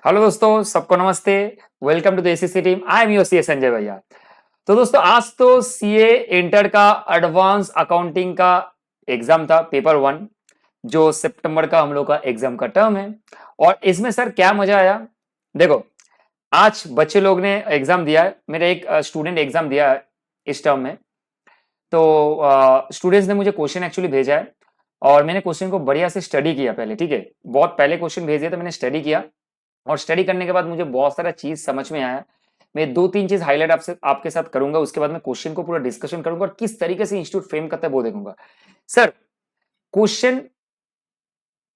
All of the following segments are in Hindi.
हेलो दोस्तों, सबको नमस्ते। Welcome to the ACC team. I am your CA Sanjay भैया। तो दोस्तों, आज तो सीए इंटर का एडवांस अकाउंटिंग का एग्जाम था, पेपर 1, जो सितंबर का हम लोग का एग्जाम का टर्म है। और इसमें सर क्या मजा आया, देखो। आज बच्चे लोग ने एग्जाम दिया है, मेरे एक स्टूडेंट एग्जाम दिया है इस टर्म में। तो स्टूडेंट्स ने मुझे क्वेश्चन एक्चुअली भेजा है और मैंने क्वेश्चन को बढ़िया से स्टडी किया पहले, ठीक है। बहुत पहले क्वेश्चन भेज दिया तो मैंने स्टडी किया और स्टडी करने के बाद मुझे बहुत सारा चीज समझ में आया। मैं 2-3 चीज हाईलाइट आपसे आपके साथ करूंगा, उसके बाद मैं क्वेश्चन को पूरा डिस्कशन करूंगा और किस तरीके से इंस्टीट्यूट फ्रेम करता है वो देखूंगा। सर, क्वेश्चन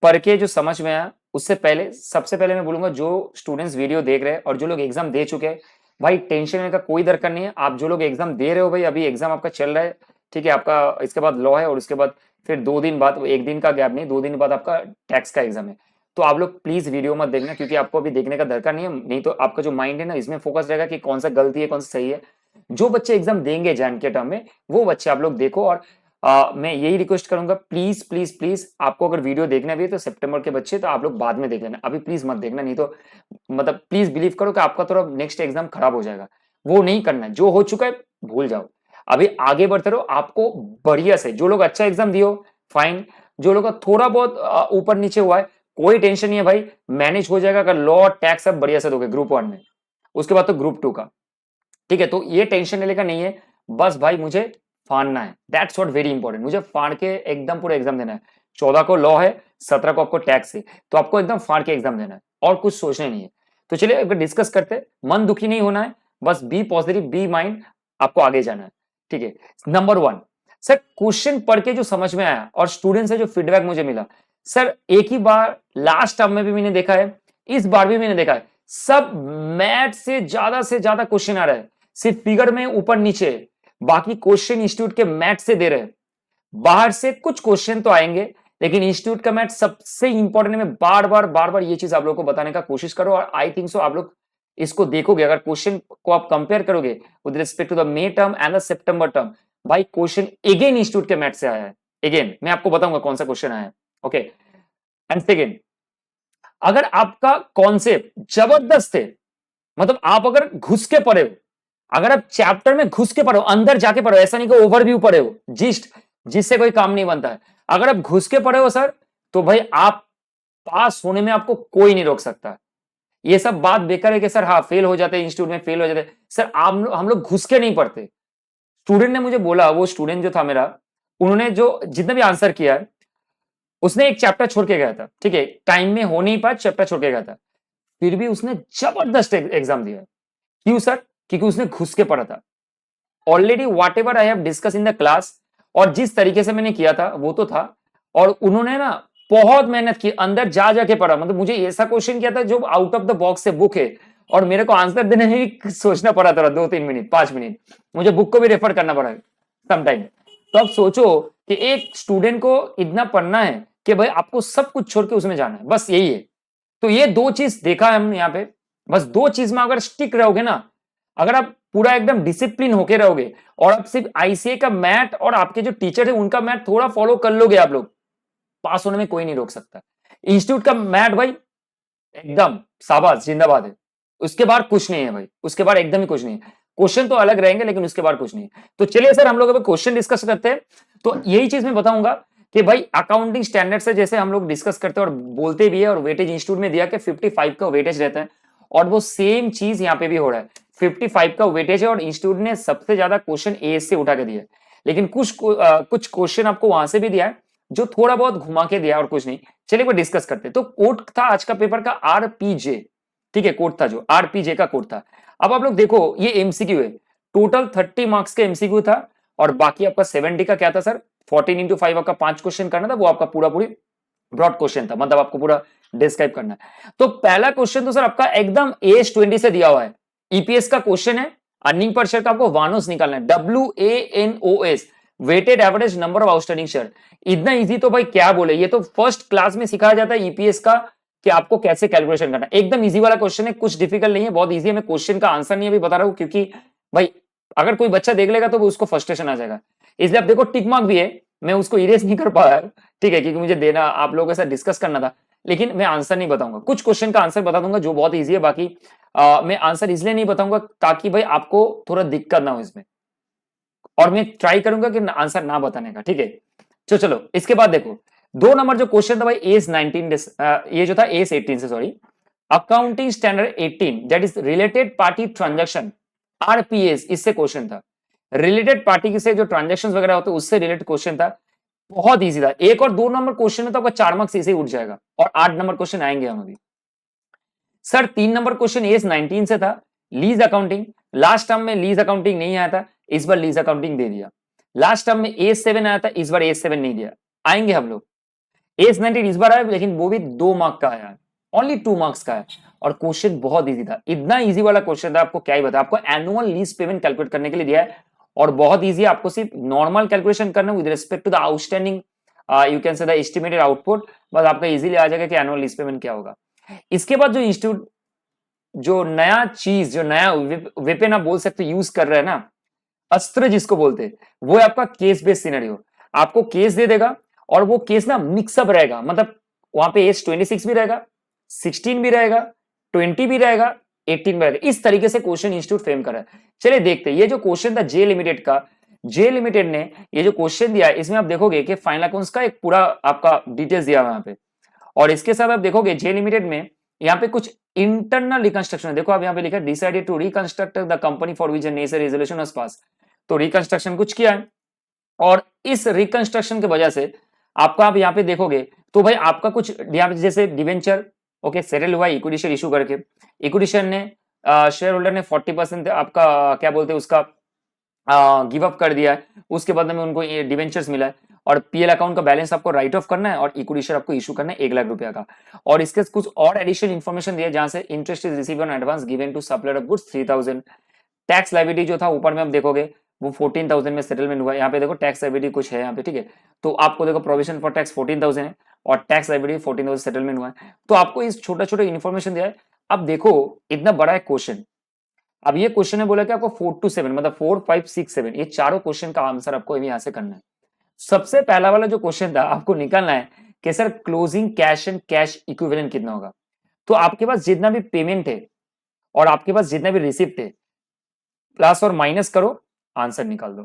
पढ़ के जो समझ में आया, उससे पहले सबसे पहले मैं बोलूंगा जो स्टूडेंट्स वीडियो देख रहे हैं और जो लोग एग्जाम दे चुके हैं, भाई टेंशन लेने का कोई दरकार नहीं है। आप जो लोग एग्जाम दे रहे हो, भाई अभी एग्जाम आपका चल रहा है, ठीक है। आपका इसके बाद लॉ है और उसके बाद फिर 2 दिन बाद, एक दिन का गैप नहीं, 2 दिन बाद आपका टैक्स का एग्जाम है। तो आप लोग प्लीज वीडियो मत देखना, क्योंकि आपको अभी देखने का दरकार नहीं है, नहीं तो आपका जो माइंड है ना, इसमें फोकस रहेगा कि कौन सा गलती है कौन सा सही है। जो बच्चे एग्जाम देंगे जैन के टर्म में, वो बच्चे आप लोग देखो। और मैं यही रिक्वेस्ट करूंगा, प्लीज प्लीज प्लीज, आपको अगर वीडियो देखना भी है तो सितंबर के बच्चे तो आप लोग बाद में देख लेना, अभी प्लीज मत देखना, नहीं तो मतलब प्लीज बिलीव करो कि आपका थोड़ा नेक्स्ट एग्जाम खराब हो जाएगा। वो नहीं करना है, जो हो चुका है भूल जाओ, अभी आगे बढ़ते रहो। आपको बढ़िया से, जो लोग अच्छा एग्जाम दियो फाइन, जो लोग का थोड़ा बहुत ऊपर नीचे हुआ है कोई टेंशन नहीं है भाई, मैनेज हो जाएगा। अगर लॉ टैक्स सब बढ़िया से दोगे ग्रुप 1 में, उसके बाद तो ग्रुप 2 का, ठीक है। तो ये टेंशन लेने का नहीं है, बस भाई मुझे फाड़ना है, दैट्स व्हाट वेरी इंपॉर्टेंट। मुझे फाड़ के एकदम पूरा एग्जाम देना है। 14 को लॉ है, 17 को आपको टैक्स है, तो आपको एकदम फाड़ के एग्जाम देना है और कुछ सोचना नहीं है। तो चलिए अगर डिस्कस करते हैं, मन दुखी नहीं होना है, बस बी पॉजिटिव, बी माइंड, आपको आगे जाना है, ठीक है। नंबर 1, सर क्वेश्चन पढ़ के जो समझ में आया और स्टूडेंट से जो फीडबैक मुझे मिला, सर एक ही बार लास्ट टर्म में भी मैंने देखा है, इस बार भी मैंने देखा है, सब मैथ से ज्यादा क्वेश्चन आ रहा है। सिर्फ फिगर में ऊपर नीचे, बाकी क्वेश्चन इंस्टीट्यूट के मैथ से दे रहे हैं। बाहर से कुछ क्वेश्चन तो आएंगे, लेकिन इंस्टीट्यूट का मैथ सबसे इंपॉर्टेंट है। मैं बार बार ये चीज आप लोगों को बताने का कोशिश करो और आई थिंक सो आप लोग इसको देखोगे। अगर क्वेश्चन को आप कंपेयर करोगे with respect to the May term and the September term, भाई क्वेश्चन अगेन इंस्टीट्यूट के मैथ से आया है। अगेन मैं आपको बताऊंगा कौन सा क्वेश्चन आया है, ओके। एंड सेकेंड, अगर आपका कॉन्सेप्ट जबरदस्त है, मतलब आप अगर घुस के पढ़े हो, अगर आप चैप्टर में घुस के पढ़ो, अंदर जाके पढ़ो, ऐसा नहीं कि ओवरव्यू पढ़े हो जिस्ट, जिससे कोई काम नहीं बनता है। अगर आप घुस के पढ़े हो सर, तो भाई आप पास होने में आपको कोई नहीं रोक सकता। ये सब बात बेकार है कि सर हाँ फेल हो जाते हैं, इंस्टीट्यूट में फेल हो जाते हैं। सर हम लोग घुस के नहीं पढ़ते। स्टूडेंट ने मुझे बोला, वो स्टूडेंट जो था मेरा, उन्होंने जो जितना भी आंसर किया है, उसने एक चैप्टर छोड़ के गया था, ठीक है। टाइम में हो नहीं पाया, चैप्टर छोड़ के गया था, फिर भी उसने जबरदस्त एग्जाम दिया। क्यों सर? क्योंकि उसने घुस के पढ़ा था। Already what ever I have discuss in the class, और जिस तरीके से मैंने किया था वो तो था, और उन्होंने ना बहुत मेहनत की, अंदर जा जाके पढ़ा। मतलब मुझे ऐसा क्वेश्चन किया था जो आउट ऑफ द बॉक्स से बुक है, और मेरे को आंसर देने में भी सोचना पड़ा था 2-3 मिनट 5 मिनट, मुझे बुक को भी रेफर करना पड़ा समटाइम। तो अब सोचो कि एक स्टूडेंट को इतना पढ़ना है कि भाई आपको सब कुछ छोड़ के उसमें जाना है, बस यही है। तो ये 2 चीज देखा है हमने यहाँ पे, बस 2 चीज में अगर स्टिक रहोगे ना, अगर आप पूरा एकदम डिसिप्लिन होके रहोगे और आप सिर्फ आईसीए का मैथ और आपके जो टीचर है उनका मैथ थोड़ा फॉलो कर लोगे, आप लोग पास होने में कोई नहीं रोक सकता। इंस्टीट्यूट का मैथ भाई एकदम शाबाश जिंदाबाद है, उसके बाद कुछ नहीं है भाई, उसके बाद एकदम ही कुछ नहीं है। क्वेश्चन तो अलग रहेंगे लेकिन उसके बाद कुछ नहीं है। तो चलिए सर हम लोग अभी क्वेश्चन डिस्कस करते हैं। तो यही चीज मैं बताऊंगा कि भाई अकाउंटिंग स्टैंडर्ड से जैसे हम लोग डिस्कस करते हैं और बोलते भी है, और वेटेज इंस्टीट्यूट में दिया कि 55 का वेटेज रहता है, और वो सेम चीज यहाँ पे भी हो रहा है। 55 का वेटेज है और इंस्टीट्यूट ने सबसे ज्यादा क्वेश्चन ए से उठा के दिया है, लेकिन कुछ क्वेश्चन आपको वहां से भी दिया है जो थोड़ा बहुत घुमा के दिया और कुछ नहीं। चलिए वो डिस्कस करते हैं। तो कोड था आज का पेपर का आरपीजे, ठीक है, कोड था जो आरपीजे का कोड था। अब आप लोग देखो ये एमसीक्यू है, टोटल 30 मार्क्स का एमसीक्यू था, और बाकी आपका 70 का क्या था सर, 14 into 5 आपका 5 क्वेश्चन करना था, वो आपका पूरा पूरी ब्रॉड क्वेश्चन था, मतलब आपको पूरा डिस्क्राइब करना है। तो पहला क्वेश्चन तो सर आपका एकदम एज 20 से दिया हुआ है, ईपीएस का क्वेश्चन है। अर्निंग पर शेयर का आपको वानोस निकालना है, WANOS, weighted average number of outstanding share. इतना इजी तो भाई क्या बोले, ये तो फर्स्ट क्लास में सिखाया जाता है ईपीएस का कि आपको कैसे कैलकुलेशन करना है। एकदम इजी वाला क्वेश्चन है, कुछ डिफिकल्ट नहीं है, बहुत इजी है। मैं क्वेश्चन का आंसर नहीं अभी बता रहा हूं, क्योंकि भाई अगर कोई बच्चा देख लेगा तो उसको फ्रस्ट्रेशन आ जाएगा। इसलिए आप देखो टिक मार्क भी है, मैं उसको इरेज नहीं कर पाया, ठीक है, क्योंकि मुझे देना, आप लोगों के साथ डिस्कस करना था। लेकिन मैं आंसर नहीं बताऊंगा। कुछ क्वेश्चन का आंसर बता दूंगा जो बहुत ईजी है, बाकी मैं आंसर इसलिए नहीं बताऊंगा ताकि भाई आपको थोड़ा दिक्कत ना हो इसमें, और मैं ट्राई करूंगा कि आंसर ना बताने का, ठीक है। तो चलो इसके बाद देखो 2 नंबर जो क्वेश्चन था भाई एज 19, ये जो था एज 18 से, sorry, accounting standard 18 that is related party transaction, RPS, इससे क्वेश्चन था। रिलेटेड पार्टी से जो ट्रांजैक्शंस वगैरह होते हैं उससे रिलेटेड क्वेश्चन था। बहुत इजी था। 1 और 2 नंबर क्वेश्चन में तो आपका 4 मार्क्स ऐसे ही उठ जाएगा, और 8 नंबर क्वेश्चन आएंगे हम अभी। सर 3 नंबर क्वेश्चन एज 19 से था, लीज अकाउंटिंग। लास्ट टर्म में लीज अकाउंटिंग नहीं आया था, इस बार लीज अकाउंटिंग दे दिया। लास्ट टर्म में एज 7 आया था, इस बार एज 7 नहीं दिया। आएंगे हम लोग। एज 19 इस बार आया, लेकिन वो भी 2 मार्क का आया, ओनली 2 मार्क्स का है। और क्वेश्चन बहुत इजी था, इतना इजी वाला क्वेश्चन था, आपको क्या ही बता। आपको एनुअल लीज पेमेंट कैलकुलेट करने के लिए दिया है, और बहुत इजी है। आपको सिर्फ नॉर्मल कैलकुलेशन करना with respect to the outstanding, you can say the estimated output, बस आपका इजीली आ जाएगा कि एनुअल लीज पेमेंट क्या होगा। इसके बाद जो इंस्टीट्यूट, जो नया चीज, जो नया वेपन आप बोल सकते यूज कर रहे हैं ना, अस्त्र जिसको बोलते हैं, वो है आपका केस बेस्ड सिनेरियो। आपको केस दे देगा, और वो केस ना मिक्सअप रहेगा, मतलब वहां पे एज 26 भी रहेगा, 16 भी रहेगा, 20 भी रहेगा, 18 भी रहेगा। इस तरीके से क्वेश्चन इंस्टीट्यूट फ्रेम कर रहा है। चलिए देखते हैं ये जो क्वेश्चन था जे लिमिटेड का। जे लिमिटेड ने ये जो क्वेश्चन दिया है, इसमें आप देखोगे कि फाइनल अकाउंट्स का एक पूरा आपका डिटेल्स दिया हुआ है यहाँ पे, और इसके साथ आप देखोगे जे लिमिटेड में यहाँ पे कुछ इंटरनल रिकंस्ट्रक्शन, देखो आप यहाँ पे लिखा decided to reconstruct the company for which necessary resolution was pass. तो रिकंस्ट्रक्शन कुछ किया है, और इस रिकंस्ट्रक्शन की वजह से आपका, आप यहाँ पे देखोगे तो भाई आपका कुछ यहाँ पे जैसे डिवेंचर, ओके, सेटल हुआ इक्विटी शेयर इशू करके। इक्विटी शेयर ने शेयर होल्डर ने 40% आपका क्या बोलते हैं उसका गिव अप कर दिया है। उसके बाद में उनको डिवेंचर्स मिला है, और पीएल अकाउंट का बैलेंस आपको राइट ऑफ करना है, और इक्विटी शेयर आपको इशू करना है 1 लाख रुपया का। और इसके कुछ और एडिशनल इन्फॉर्मेशन दिया, जहां से interest is receive on advance given to supplier of goods 3000। Tax liability जो था ऊपर में आप देखोगे वो 14,000 में सेटलमेंट हुआ है। यहाँ पे देखो टैक्स लायबिलिटी कुछ है यहाँ पे, ठीक है। तो आपको देखो प्रोविजन फॉर टैक्स 14,000 है, और टैक्स लायबिलिटी 14,000 सेटलमेंट हुआ है। तो आपको इस छोटा छोटा इन्फॉर्मेशन दिया है। अब देखो इतना बड़ा है क्वेश्चन। अब ये क्वेश्चन ने बोला कि आपको 4 to 7, मतलब 4, 5, 6, 7, ये चारों क्वेश्चन का आंसर आपको यहाँ से करना है। सबसे पहला वाला जो क्वेश्चन था आपको निकालना है कि sir closing cash and cash equivalent कितना होगा। तो आपके पास जितना भी पेमेंट है और आपके पास जितना भी रिसिप्ट है, प्लस और माइनस करो, आंसर निकाल दो।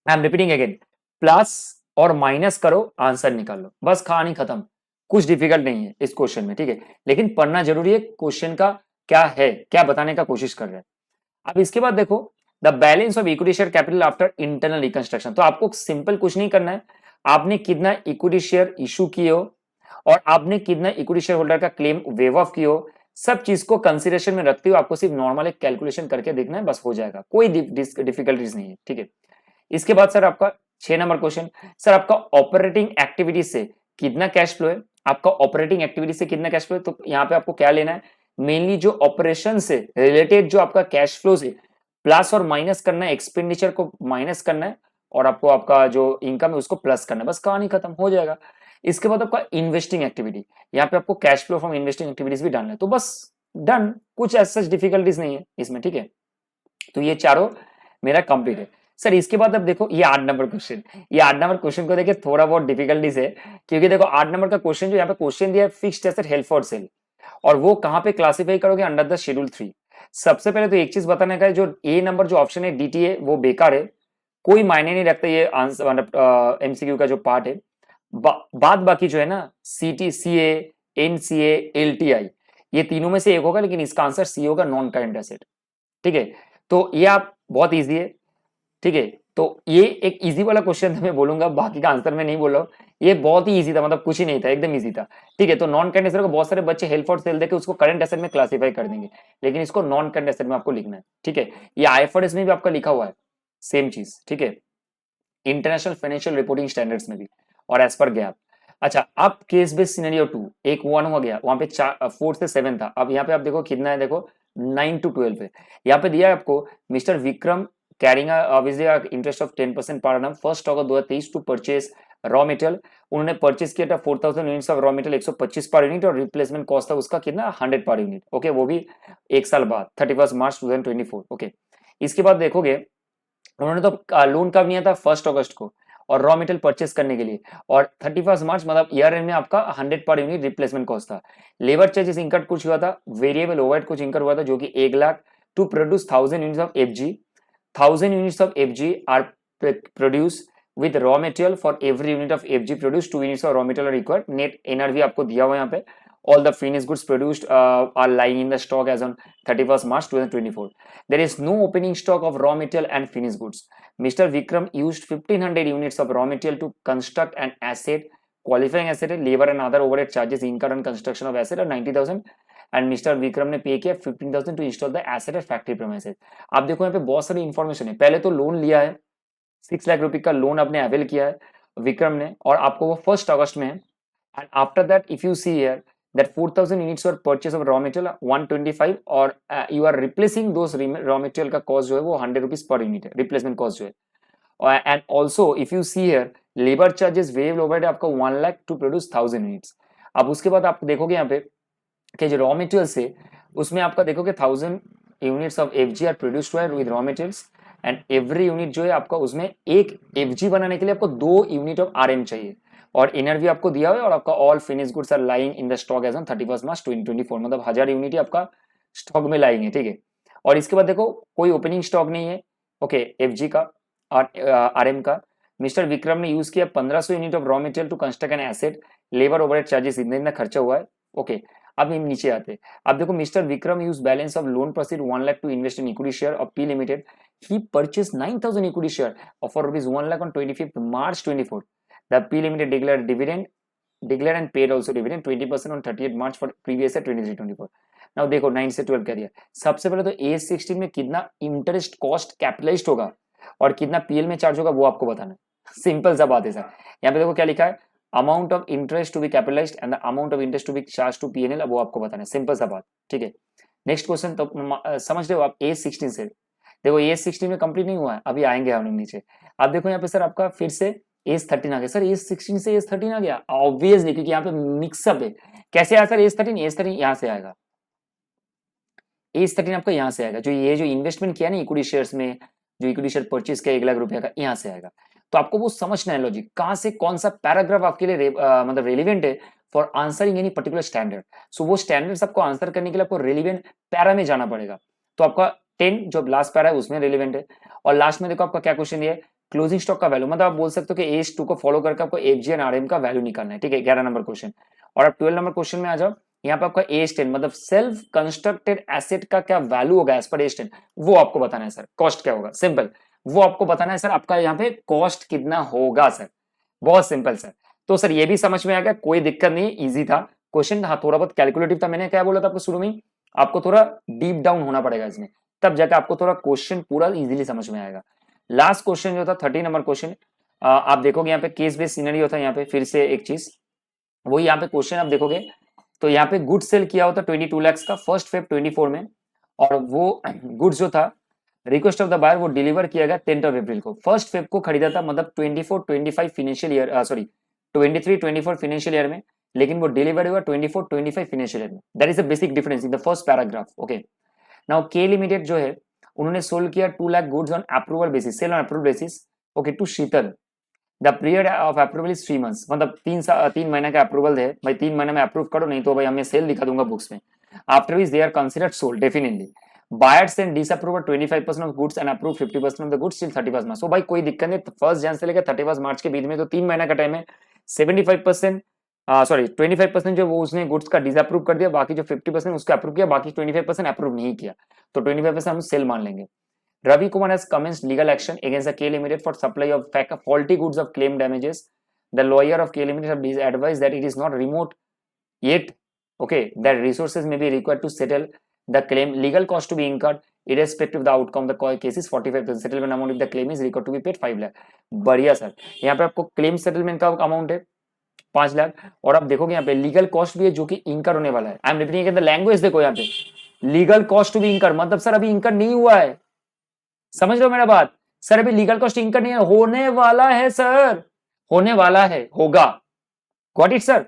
I am repeating again, plus और माइनस करो, आंसर निकाल लो, बस कहानी खत्म। कुछ डिफिकल्ट नहीं है इस क्वेश्चन में, ठीक है, लेकिन पढ़ना जरूरी है। क्वेश्चन का क्या है, क्या बताने का कोशिश कर रहे हैं। अब इसके बाद देखो the balance of equity share capital after internal reconstruction. तो आपको सिंपल कुछ नहीं करना है, आपने कितना इक्विटी शेयर इशू किए हो, और आपने कितना इक्विटी शेयर होल्डर का क्लेम वेव ऑफ किया हो, सब चीज को कंसीडरेशन में रखते हुए आपको सिर्फ नॉर्मल एक कैलकुलेशन करके देखना है, बस हो जाएगा, कोई डिफिकल्टीज नहीं है, ठीक है। इसके बाद सर आपका 6 नंबर क्वेश्चन, सर आपका ऑपरेटिंग एक्टिविटी से कितना कैश फ्लो है। आपका ऑपरेटिंग एक्टिविटी से कितना कैश फ्लो है, तो यहाँ पे आपको क्या लेना है, मेनली जो ऑपरेशन से रिलेटेड जो आपका कैश फ्लो से प्लस और माइनस करना है, एक्सपेंडिचर को माइनस करना है, और आपको आपका जो इनकम है उसको प्लस करना है, बस कहानी खत्म हो जाएगा। इसके बाद आपका इन्वेस्टिंग एक्टिविटी, यहाँ पे आपको cash flow from investing activities भी डालना है, तो बस डन, कुछ ऐसा डिफिकल्टीज नहीं है इसमें, ठीक है। तो ये चारों मेरा कंप्लीट है। सर इसके बाद अब देखो ये 8 नंबर क्वेश्चन, ये 8 नंबर क्वेश्चन को देखिए थोड़ा बहुत डिफिकल्टीज है, क्योंकि देखो 8 नंबर का क्वेश्चन जो यहाँ पे क्वेश्चन दिया है fixed asset held for sale, और वो कहां पे क्लासिफाई करोगे, अंडर द शेड्यूल 3। सबसे पहले तो एक चीज बताने का है, जो ए नंबर जो ऑप्शन है डीटीए वो बेकार है, कोई मायने नहीं रखता ये आंसर, मतलब एमसीक्यू का जो पार्ट है। बाद बाकी जो है ना सीटी, सीए, एनसीए, एलटीआई, ये तीनों में से एक होगा, लेकिन इसका आंसर सी होगा, नॉन करंट एसेट, ठीक है। तो ये आप बहुत इजी है, ठीक है। तो ये एक इजी वाला क्वेश्चन था, मैं बोलूंगा, बाकी का आंसर मैं नहीं बोल रहा हूँ। ये बहुत ही इजी था, मतलब कुछ ही नहीं था, एकदम इजी था, ठीक है। तो नॉन करंट एसेट को बहुत सारे बच्चे हेल्ड फॉर सेल देके उसको करंट एसेट में क्लासिफाई कर देंगे, लेकिन इसको नॉन करंट एसेट में आपको लिखना है, ठीक है। ये आईएफआरएस में भी आपका लिखा हुआ है सेम चीज, ठीक है, इंटरनेशनल फाइनेंशियल रिपोर्टिंग स्टैंडर्ड्स में भी, और एज पर गैप। अच्छा, अब केस बेस्ड सिनेरियो 2, एक 1 हो गया, वहां पे 4 से 7 था। अब यहाँ पे आप देखो कितना है, देखो 9 to 12 है। यहाँ पे दिया है आपको mister Vikram carrying obviously interest of 10% per annum 1 August 2023 to purchase raw material. उन्होंने परचेज किया था 4000 units of raw material 125 per unit, और रिप्लेसमेंट कॉस्ट था उसका कितना 100 पर यूनिट, ओके, वो भी 1 साल बाद 31 मार्च 2024, ओके। इसके बाद देखोगे उन्होंने तो लोन कब लिया था 1 अगस्त को, और रॉ मटेरियल परचेस करने के लिए, और 31 मार्च मतलब ईयर एंड में आपका 100 पर यूनिट रिप्लेसमेंट कॉस्ट था। लेबर चार्जेस इंकर्ड कुछ हुआ था, वेरिएबल ओवरहेड कुछ इंकर हुआ था जो कि 1 lakh to produce 1000 units of FG. 1000 units of FG are produced with raw material. For every unit of FG produced 2 units of raw material are required. Net NRV आपको दिया हुआ है यहाँ पे। All the finished goods produced are lying in the stock as on 31st March 2024. There is no opening stock of raw material and finished goods. Mr. Vikram used 1500 units of raw material to construct an asset. Qualifying asset है labor and other overhead charges incurred on construction of asset और 90,000 एंड मिस्टर विक्रम ने पे किया 15,000 to install the asset at factory premises. आप देखो यहाँ पे बहुत सारी इंफॉर्मेशन है। पहले तो लोन लिया है, 6 लाख रुपए का लोन आपने अवेल किया है विक्रम ने, और आपको वो 1 अगस्त में है। And after that if you see here that 4,000 units were purchase of raw material 125 और you are replacing those raw material का cost जो है वो 100 rupees per unit है, replacement cost जो है। And also if you see here labour charges variable overhead आपका 1 लाख टू प्रोड्यूस 1000 यूनिट्स। अब उसके बाद आप देखोगे यहाँ पे कि जो रॉ मटेरियल्स है उसमें आपका देखोगे 1000 units of FG are produced हुआ with raw materials, and every unit जो है आपका उसमें एक एफजी बनाने के लिए आपको 2 यूनिट ऑफ आरएम चाहिए, और एनआरवी आपको दिया हुआ है, और आपका all finish goods are lying in the stock as on 31 March 2024, मतलब 1000 यूनिट ही आपका स्टॉक में लाइंग है, ठीक है। और इसके बाद देखो कोई ओपनिंग स्टॉक नहीं है, ओके, एफजी का और आरएम का। मिस्टर विक्रम ने यूज किया 1500 unit of raw material to construct an asset, labour overhead charges इतना खर्चा हुआ है, ओके। अब हम नीचे आते हैं। अब देखो mister Vikram use balance of loan proceed 1 lakh to invest in equity share of P Limited. He purchase 9000 equity share of rupees 1 lakh on 25 March 24। The P Limited declare dividend and paid also dividend 20% on 38 March for previous year 23-24। Now देखो 9 से 12 क्या दिया। सबसे पहले तो A16 में कितना इंटरेस्ट कॉस्ट कैपिटलाइज्ड होगा और कितना पीएल में चार्ज होगा वो आपको बताना है। सिंपल सा बात है सर। यहाँ पे देखो क्या लिखा है, amount of interest to be capitalised and the amount of interest to be charge to PNL, अब वो आपको बताना है। सिंपल सा बात, ठीक है। नेक्स्ट क्वेश्चन तो समझ रहे हो आप। A16 से देखो A16 में कंप्लीट नहीं हुआ है, अभी आएंगे हम लोग नीचे। अब देखो यहाँ पे सर आपका फिर से A13 आ गया। सर A16 से A13 आ गया, ऑब्वियसली क्योंकि यहाँ पे मिक्सअप है। कैसे आया सर A13 यहाँ से आएगा। A13 आपका यहाँ से आएगा, जो ये जो इन्वेस्टमेंट किया ना इक्विटी शेयर्स में, जो इक्विटी शेयर परचेज किया 1 लाख रुपया का, यहाँ से आएगा। तो आपको वो समझना है लॉजिक, कहाँ से कौन सा पैराग्राफ आपके लिए मतलब रेलिवेंट है for answering any particular standard. So वो स्टैंडर्ड्स आपको आंसर करने के लिए आपको रेलिवेंट पैरा में जाना पड़ेगा। तो आपका 10 जो लास्ट पैरा है उसमें रेलिवेंट है। और लास्ट में देखो आपका क्या क्वेश्चन दिया है, क्लोजिंग स्टॉक का वैल्यू, मतलब आप बोल सकते हो कि एज 2 को फॉलो करके आपको एफजी एंड आरएम का वैल्यू निकालना है, ठीक है। 11 नंबर क्वेश्चन। और आप 12 नंबर क्वेश्चन में आ जाओ। यहाँ पे आपका एज 10 मतलब सेल्फ कंस्ट्रक्टेड एसेट का क्या वैल्यू होगा एज पर एज 10, वो आपको बताना है सर। कॉस्ट क्या होगा, सिंपल वो आपको बताना है सर। आपका यहाँ पे कॉस्ट कितना होगा सर, बहुत सिंपल सर। तो सर ये भी समझ में आ गया, कोई दिक्कत नहीं, इजी था क्वेश्चन। हाँ थोड़ा बहुत कैलकुलेटिव था, मैंने क्या बोला था आपको शुरू में, आपको थोड़ा डीप डाउन होना पड़ेगा इसमें, तब जाकर आपको थोड़ा क्वेश्चन पूरा इजीली समझ में आएगा। लास्ट क्वेश्चन जो था 30 नंबर क्वेश्चन, आप देखोगे यहाँ पे केस बेस्ड सिनेरियो था। यहाँ पे फिर से एक चीज वही यहाँ पे क्वेश्चन आप देखोगे तो यहाँ पे गुड सेल किया होता 22 लाख का 1 फेब 24 में, और वो गुड्स जो था रिक्वेस्ट ऑफ द बायर वो डिलीवर किया गया 10 अप्रैल को। 1 फेब को खरीदा था, मतलब 24-25 financial year, sorry 23-24 financial year में, लेकिन वो डिलीवर हुआ 24-25 फाइनेंशियल ईयर में। That is the basic difference in the first paragraph, okay. Now K Limited जो है उन्होंने सोल्ड किया 2 lakh goods on approval basis, sale on approval basis, okay, to Sheetal. The period of approval is 3 months, मतलब 3 महीने का अप्रूवल है भाई, 3 महीने में अप्रूव करो, नहीं तो भाई हमें सेल दिखा दूंगा बुक्स में। After which they are considered sold definitely. Buyers and disapprove 25% of goods and approve 50% of the goods till 31 मार्च। सो भाई कोई दिक्कत नहीं, 1 जनवरी से लेकर 31 मार्च के बीच में तो 3 महीना का टाइम है। 75% सॉरी 25% जो वो उसने गुड्स का डिसअप्रूव कर दिया, बाकी जो 50% उसका अप्रूव किया, बाकी 25% अप्रूव नहीं किया, तो 25% हम सेल मान लेंगे। Ravi Kumar has commenced legal action against the K Limited for supply of faulty goods of claim damages. The lawyer of K Limited have advised that it is not remote yet, okay, that resources may be required to settle the claim. Legal cost to be incurred irrespective of the outcome. The case is 45%. Settlement amount if the claim is required to be paid 5 lakh. बढ़िया सर, यहाँ पे आपको क्लेम सेटलमेंट का अमाउंट है 5 लाख, और आप देखोगे यहाँ पे लीगल कॉस्ट भी है जो कि इंकर होने वाला है। I am repeating the language, देखो यहाँ पे लीगल कॉस्ट टू बी इंकर, मतलब सर अभी इंकर नहीं हुआ है, समझ रहे हो मेरा बात। सर अभी लीगल कॉस्ट इंकर नहीं है, होने वाला है सर, होने वाला है, होगा। Got it sir.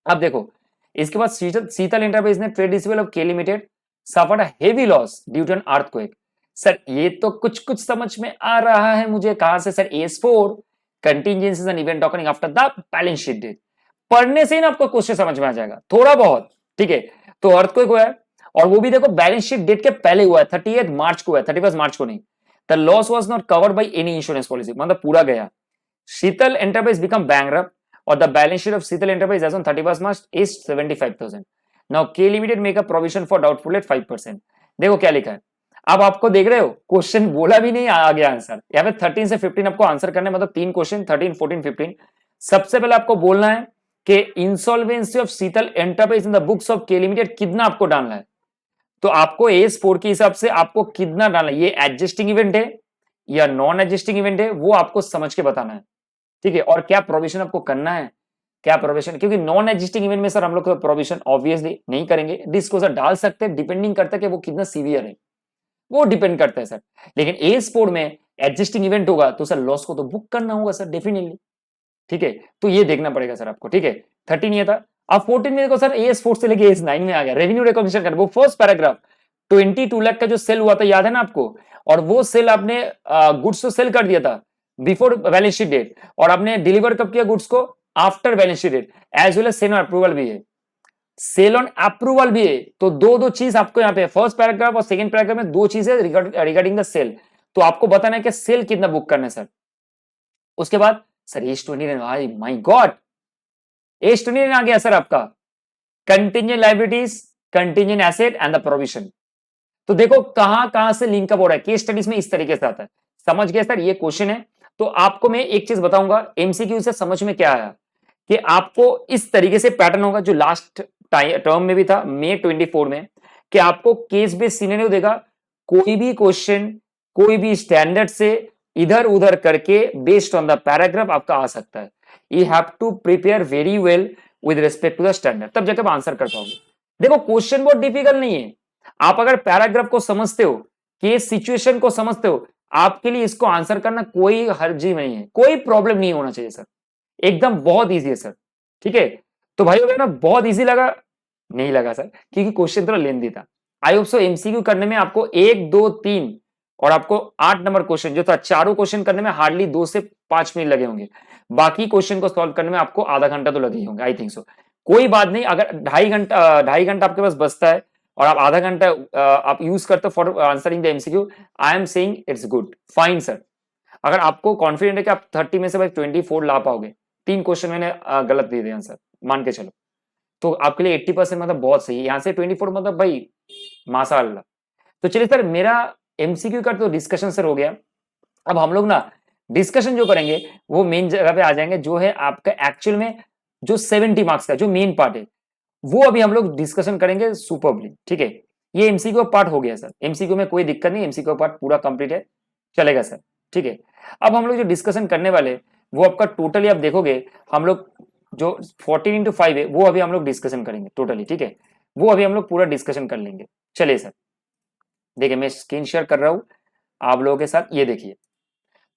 अब देखो इसके बाद शीतल एंटरप्राइज ने trade receivable of K Limited suffered a heavy loss due to an earthquake. Sir ये तो कुछ कुछ समझ में आ रहा है मुझे, कहां से सर, एस4 contingencies and event occurring after the balance sheet date. पढ़ने से ही ना आपको क्वेश्चन समझ में आ जाएगा थोड़ा बहुत, ठीक है। तो अर्थक्वेक हुआ है, और वो भी देखो बैलेंस शीट डेट के पहले हुआ है, 30 मार्च को हुआ है, 31 मार्च को नहीं। The loss was not covered by any insurance policy, मतलब पूरा गया। शीतल एंटरप्राइज बिकम बैंकरप्ट और the balance sheet of Sheetal Enterprise as on 31 March is 75,000। Now K Limited make a provision for doubtful at 5%। देखो क्या लिखा है, अब आपको देख रहे हो क्वेश्चन बोला भी नहीं, आ गया आंसर। यहाँ पे 13 से 15 आपको आंसर करना है, मतलब 3 क्वेश्चन 13, 14, 15। सबसे पहले आपको बोलना है कि insolvency of Sheetal enterprise in the books of K limited कितना आपको डालना है। तो आपको AS4 के हिसाब से आपको कितना डालना है, ये एडजस्टिंग इवेंट है या नॉन एडजस्टिंग इवेंट है, वो आपको समझ के बताना है, ठीक है। और क्या प्रोविजन आपको करना है, क्या प्रोविजन, क्योंकि नॉन एग्जिस्टिंग इवेंट में सर हम लोग प्रोविजन ऑब्वियसली नहीं करेंगे, रिस्क सर डाल सकते हैं, डिपेंडिंग करता है कि वो कितना सीवियर है, वो डिपेंड करता है सर। लेकिन AS4 में एग्जिस्टिंग इवेंट होगा तो सर लॉस को तो बुक करना होगा सर डेफिनेटली, ठीक है। तो ये देखना पड़ेगा सर आपको, ठीक है। 13 ये था। अब 14 में देखो सर AS4 से लेके AS9 में आ गया, रेवेन्यू रिकॉग्निशन कर, वो फर्स्ट पैराग्राफ 22 लाख का जो सेल हुआ था याद है ना आपको, और वो सेल आपने गुड्स को सेल कर दिया था बिफोर बैलेंस शीट डेट, और आपने डिलीवर कब किया गुड्स को, after balance sheet date, as well as sale on approval भी है, सेल ऑन अप्रूवल भी है। तो दो चीज आपको यहाँ पे फर्स्ट पैराग्राफ और सेकंड पैराग्राफ में दो चीजें रिगार्डिंग द सेल, तो आपको बताना है कि सेल कितना बुक करना है सर। उसके बाद sir AS29, my God AS29 आ गया सर आपका, contingent liabilities, contingent asset and the provision. तो देखो कहां से लिंक अप हो रहा है, केस स्टडीज में इस तरीके से आता है। समझ गए सर, ये क्वेश्चन है। तो आपको मैं एक चीज बताऊंगा, MCQ से समझ में क्या आया कि आपको इस तरीके से पैटर्न होगा जो लास्ट टर्म में भी था May 24 में, कि आपको केस बेस्ड सिनेरियो देगा, कोई भी क्वेश्चन कोई भी स्टैंडर्ड से इधर उधर करके बेस्ड ऑन द पैराग्राफ आपका आ सकता है। You have to prepare very well with respect to the standard, तब जाकर आंसर कर पाओगे। देखो क्वेश्चन बहुत डिफिकल्ट नहीं है, आप अगर पैराग्राफ को समझते हो, केस सिचुएशन को समझते हो, आपके लिए इसको आंसर करना कोई हर्जी नहीं है, कोई प्रॉब्लम नहीं होना चाहिए सर, एकदम बहुत इजी है सर, ठीक है। तो भाई अगर ना बहुत इजी लगा, नहीं लगा सर क्योंकि क्वेश्चन थोड़ा लेंथी था। आई होप सो MCQ करने में आपको 1, 2, 3 और आपको 8 नंबर क्वेश्चन जो था, चारों क्वेश्चन करने में हार्डली 2 से 5 मिनट लगे होंगे, बाकी क्वेश्चन को सॉल्व करने में आपको आधा घंटा तो लगे ही होंगे, आई थिंक सो। कोई बात नहीं, अगर 2.5 घंटा आपके पास बचता है और आप आधा घंटा आप यूज करते हो for answering the MCQ, I am saying it's good, fine sir. अगर आपको कॉन्फिडेंट है कि आप 30 में से भाई 24 ला पाओगे, 3 क्वेश्चन मैंने गलत दे दिए आंसर मान के चलो, तो आपके लिए 80% मतलब बहुत सही है, यहां से 24 मतलब भाई माशाअल्लाह। तो चलिए सर, मेरा MCQ का तो डिस्कशन सर हो गया। अब हम लोग ना डिस्कशन जो करेंगे वो मेन जगह पे आ जाएंगे, जो है आपका एक्चुअल में जो 70 मार्क्स का जो मेन पार्ट है, वो अभी हम लोग डिस्कशन करेंगे सुपरबली, ठीक है। ये MCQ पार्ट हो गया सर, MCQ में कोई दिक्कत नहीं, MCQ पार्ट पूरा कंप्लीट है, चलेगा सर, ठीक है। अब हम लोग जो डिस्कशन करने वाले वो आपका टोटली आप देखोगे, हम लोग जो 14x5 है वो अभी हम लोग डिस्कशन करेंगे टोटली, ठीक है। वो अभी हम लोग पूरा डिस्कशन कर लेंगे। चलिए सर, देखिए मैं स्क्रीन शेयर कर रहा हूं आप लोगों के साथ, ये देखिए